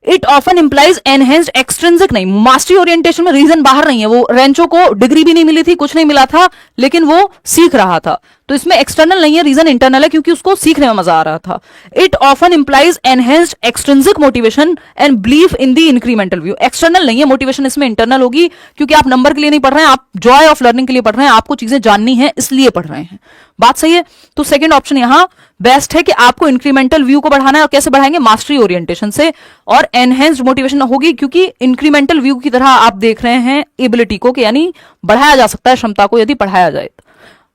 It often implies enhanced extrinsic, नहीं मास्टरी ओरिएंटेशन में रीजन बाहर नहीं है, वो रेंचो को डिग्री भी नहीं मिली थी, कुछ नहीं मिला था, लेकिन वो सीख रहा था, तो इसमें एक्सटर्नल नहीं है, रीजन इंटरनल है, क्योंकि उसको सीखने में मजा आ रहा था। It often implies enhanced extrinsic motivation and belief in the incremental view, external नहीं है मोटिवेशन, इसमें इंटरनल होगी, क्योंकि आप नंबर के लिए नहीं पढ़ रहे हैं, आप जॉय ऑफ लर्निंग के लिए पढ़ रहे हैं, आपको चीजें जाननी है इसलिए पढ़ रहे हैं। बात सही है? तो सेकंड ऑप्शन यहां बेस्ट है, कि आपको इंक्रीमेंटल व्यू को बढ़ाना है, और कैसे बढ़ाएंगे? मास्टरी ओरिएंटेशन से। और एनहेंस्ड मोटिवेशन होगी, क्योंकि इंक्रीमेंटल व्यू की तरह आप देख रहे हैं एबिलिटी को, कि यानी बढ़ाया जा सकता है क्षमता को, यदि पढ़ाया जाए,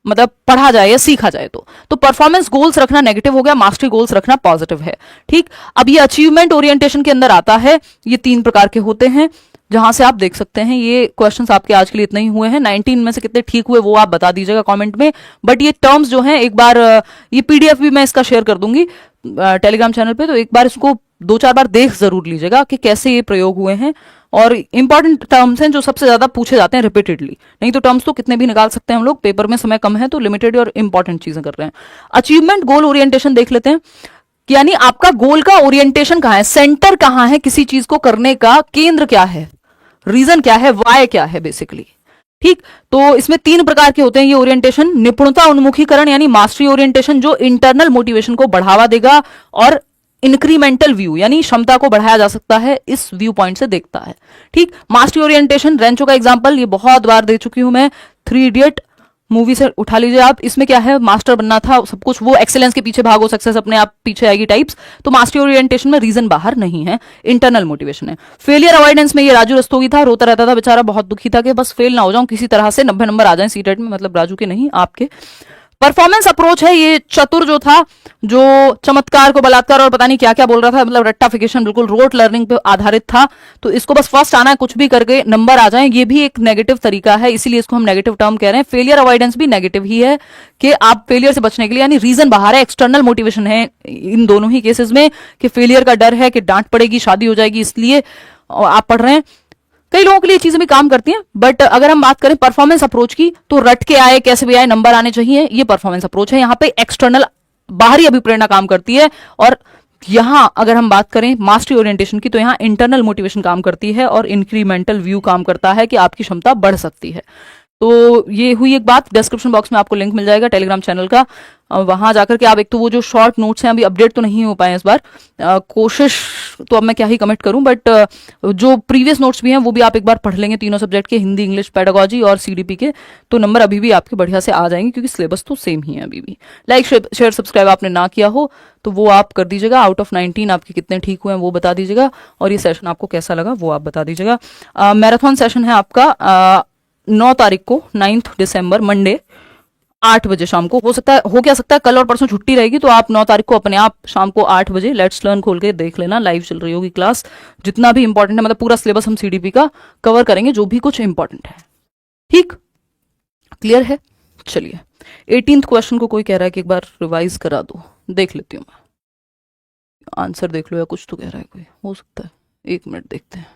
मतलब पढ़ा जाए या सीखा जाए तो परफॉर्मेंस गोल्स रखना नेगेटिव हो गया, मास्टरी गोल्स रखना पॉजिटिव है। ठीक, अब ये अचीवमेंट ओरिएंटेशन के अंदर आता है। ये 3 प्रकार के होते हैं, जहां से आप देख सकते हैं। ये क्वेश्चंस आपके आज के लिए इतने ही हुए हैं, 19 में से कितने ठीक हुए वो आप बता दीजिएगा कमेंट में। बट ये टर्म्स जो हैं, एक बार ये पीडीएफ भी मैं इसका शेयर कर दूंगी टेलीग्राम चैनल पे, तो एक बार इसको 2-4 बार देख जरूर लीजिएगा कि कैसे ये प्रयोग हुए हैं, और इंपॉर्टेंट टर्म्स हैं जो सबसे ज्यादा पूछे जाते हैं रिपीटेडली। नहीं तो टर्म्स तो कितने भी निकाल सकते हैं हम लोग, पेपर में समय कम है तो लिमिटेड और इंपॉर्टेंट चीजें कर रहे हैं। अचीवमेंट गोल ओरिएंटेशन देख लेते हैं, यानी आपका गोल का ओरिएंटेशन कहां है, सेंटर कहां है किसी चीज को करने का, केंद्र क्या है, रीजन क्या है, वाय क्या है बेसिकली। ठीक, तो इसमें 3 प्रकार के होते हैं ये ओरिएंटेशन। निपुणता उन्मुखीकरण यानी मास्टरी ओरिएंटेशन, जो इंटरनल मोटिवेशन को बढ़ावा देगा और इंक्रीमेंटल व्यू यानी क्षमता को बढ़ाया जा सकता है इस व्यू पॉइंट से देखता है। ठीक, मास्टरी ओरिएंटेशन रेंचो का एग्जांपल ये बहुत बार दे चुकी हूं मैं, 3 इडियट मूवी से उठा लीजिए आप। इसमें क्या है, मास्टर बनना था, सब कुछ वो एक्सेलेंस के पीछे भागो, सक्सेस अपने आप पीछे आएगी टाइप्स। तो मास्टरी ओरिएंटेशन में रीजन बाहर नहीं है, इंटरनल मोटिवेशन है। फेलियर अवॉइडेंस में ये राजू रस्तोगी था, रोता रहता था बेचारा, बहुत दुखी था कि बस फेल ना हो जाऊं किसी तरह से, 90 नंबर आ जाए सीटेट में, मतलब राजू के नहीं आपके। परफॉर्मेंस अप्रोच है ये चतुर जो था, जो चमत्कार को बलात्कार और पता नहीं क्या क्या बोल रहा था, मतलब रट्टाफिकेशन, बिल्कुल रोट लर्निंग पे आधारित था। तो इसको बस फर्स्ट आना है, कुछ भी करके नंबर आ जाए, ये भी एक नेगेटिव तरीका है, इसीलिए इसको हम नेगेटिव टर्म कह रहे हैं। फेलियर अवॉइडेंस भी नेगेटिव ही है कि आप फेलियर से बचने के लिए, यानी रीजन बाहर है, एक्सटर्नल मोटिवेशन है इन दोनों ही केसेस में, कि फेलियर का डर है कि डांट पड़ेगी, शादी हो जाएगी, इसलिए आप पढ़ रहे हैं। कई लोगों के लिए चीजें भी काम करती हैं, बट अगर हम बात करें परफॉर्मेंस अप्रोच की, तो रट के आए कैसे भी आए नंबर आने चाहिए, ये परफॉर्मेंस अप्रोच है। यहां पे एक्सटर्नल बाहरी अभिप्रेरणा काम करती है, और यहां अगर हम बात करें मास्टरी ओरिएंटेशन की, तो यहां इंटरनल मोटिवेशन काम करती है और इंक्रीमेंटल व्यू काम करता है कि आपकी क्षमता बढ़ सकती है। तो ये हुई एक बात। डिस्क्रिप्शन बॉक्स में आपको लिंक मिल जाएगा टेलीग्राम चैनल का, वहां जाकर के आप एक तो वो जो शॉर्ट नोट्स हैं, अभी अपडेट तो नहीं हो पाए इस बार, कोशिश तो अब मैं क्या ही कमिट करूं, बट जो प्रीवियस नोट्स भी हैं वो भी आप एक बार पढ़ लेंगे, तीनों सब्जेक्ट के, हिंदी, इंग्लिश, पेडागोजी और सीडीपी के, तो नंबर अभी भी आपके बढ़िया से आ जाएंगे, क्योंकि सिलेबस तो सेम ही है अभी भी। लाइक शेयर सब्सक्राइब आपने ना किया हो तो वो आप कर दीजिएगा। आउट ऑफ 19 आपके कितने ठीक हुए हैं वो बता दीजिएगा, और ये सेशन आपको कैसा लगा वो आप बता दीजिएगा। मैराथन सेशन है आपका 9 तारीख को, 9 दिसंबर, मंडे, 8 बजे शाम को। हो सकता है, हो क्या सकता है, कल और परसों छुट्टी रहेगी, तो आप 9 तारीख को अपने आप शाम को 8 बजे लेट्स लर्न खोल के देख लेना, लाइव चल रही होगी क्लास। जितना भी इंपॉर्टेंट है, मतलब पूरा सिलेबस हम सीडीपी का कवर करेंगे, जो भी कुछ इंपॉर्टेंट है। ठीक, क्लियर है? चलिए, 18th क्वेश्चन को कोई कह रहा है कि एक बार रिवाइज करा दो, देख लेती हूँ मैं, आंसर देख लो, या कुछ तो कह रहा है कोई, हो सकता है, 1 मिनट देखते हैं।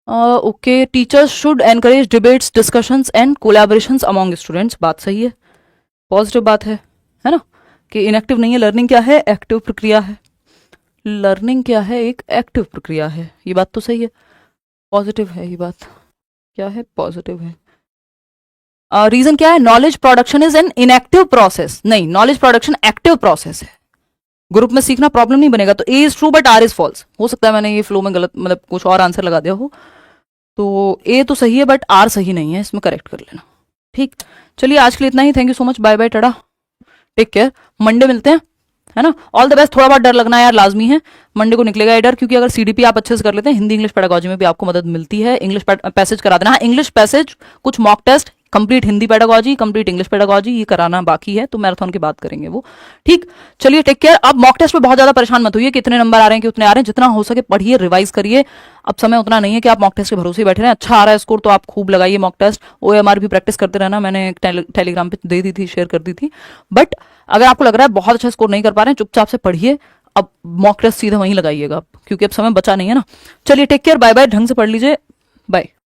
Okay, teachers should encourage debates, discussions and collaborations among students, बात सही है, पॉजिटिव बात है ना, कि इनएक्टिव नहीं है। लर्निंग क्या है, एक्टिव प्रक्रिया है। लर्निंग क्या है, एक एक्टिव प्रक्रिया है, ये बात तो सही है, पॉजिटिव है ये बात, क्या है, पॉजिटिव है। रीजन क्या है, knowledge production is an inactive process, नहीं, नॉलेज प्रोडक्शन एक्टिव प्रोसेस है, ग्रुप में सीखना प्रॉब्लम नहीं बनेगा। तो A is true but R is false, हो सकता है मैंने ये फ्लो में गलत, मतलब कुछ और आंसर लगा दिया हो, तो ए तो सही है बट आर सही नहीं है, इसमें करेक्ट कर लेना। ठीक, चलिए आज के लिए इतना ही, thank you so much, bye bye, tata, take care, Monday मिलते हैं, है ना। All the best. थोड़ा बहुत डर लगना यार लाजमी है, मंडे को निकलेगा ये डर, क्योंकि अगर सीडीपी आप अच्छे से कर लेते हैं, हिंदी इंग्लिश पेडागोजी में भी आपको मदद मिलती है। इंग्लिश पैसेज करा देना, हाँ इंग्लिश पैसेज, कुछ mock test, complete Hindi pedagogy, complete English pedagogy, ये कराना बाकी है, तो मैराथन की बात करेंगे वो। ठीक, चलिए टेक केयर। अब मॉक टेस्ट में बहुत ज्यादा परेशान मत होइए, कितने नंबर आ रहे हैं कि उतने आ रहे हैं, जितना हो सके पढ़िए, रिवाइज करिए। अब समय उतना नहीं है कि आप मॉक टेस्ट के भरोसे ही बैठे रहें। अच्छा आ रहा है स्कोर तो आप खूब लगाइए मॉक टेस्ट, ओएमआर भी प्रैक्टिस करते रहना, मैंने टेलीग्राम पे दे दी थी, शेयर कर दी थी। बट अगर आपको लग रहा है बहुत अच्छा स्कोर नहीं कर पा रहे हैं, चुपचाप से पढ़िए, अब मॉक टेस्ट सीधा वहीं लगाइएगा, क्योंकि अब समय बचा नहीं है ना। चलिए टेक केयर, बाय बाय, ढंग से पढ़ लीजिए, बाय।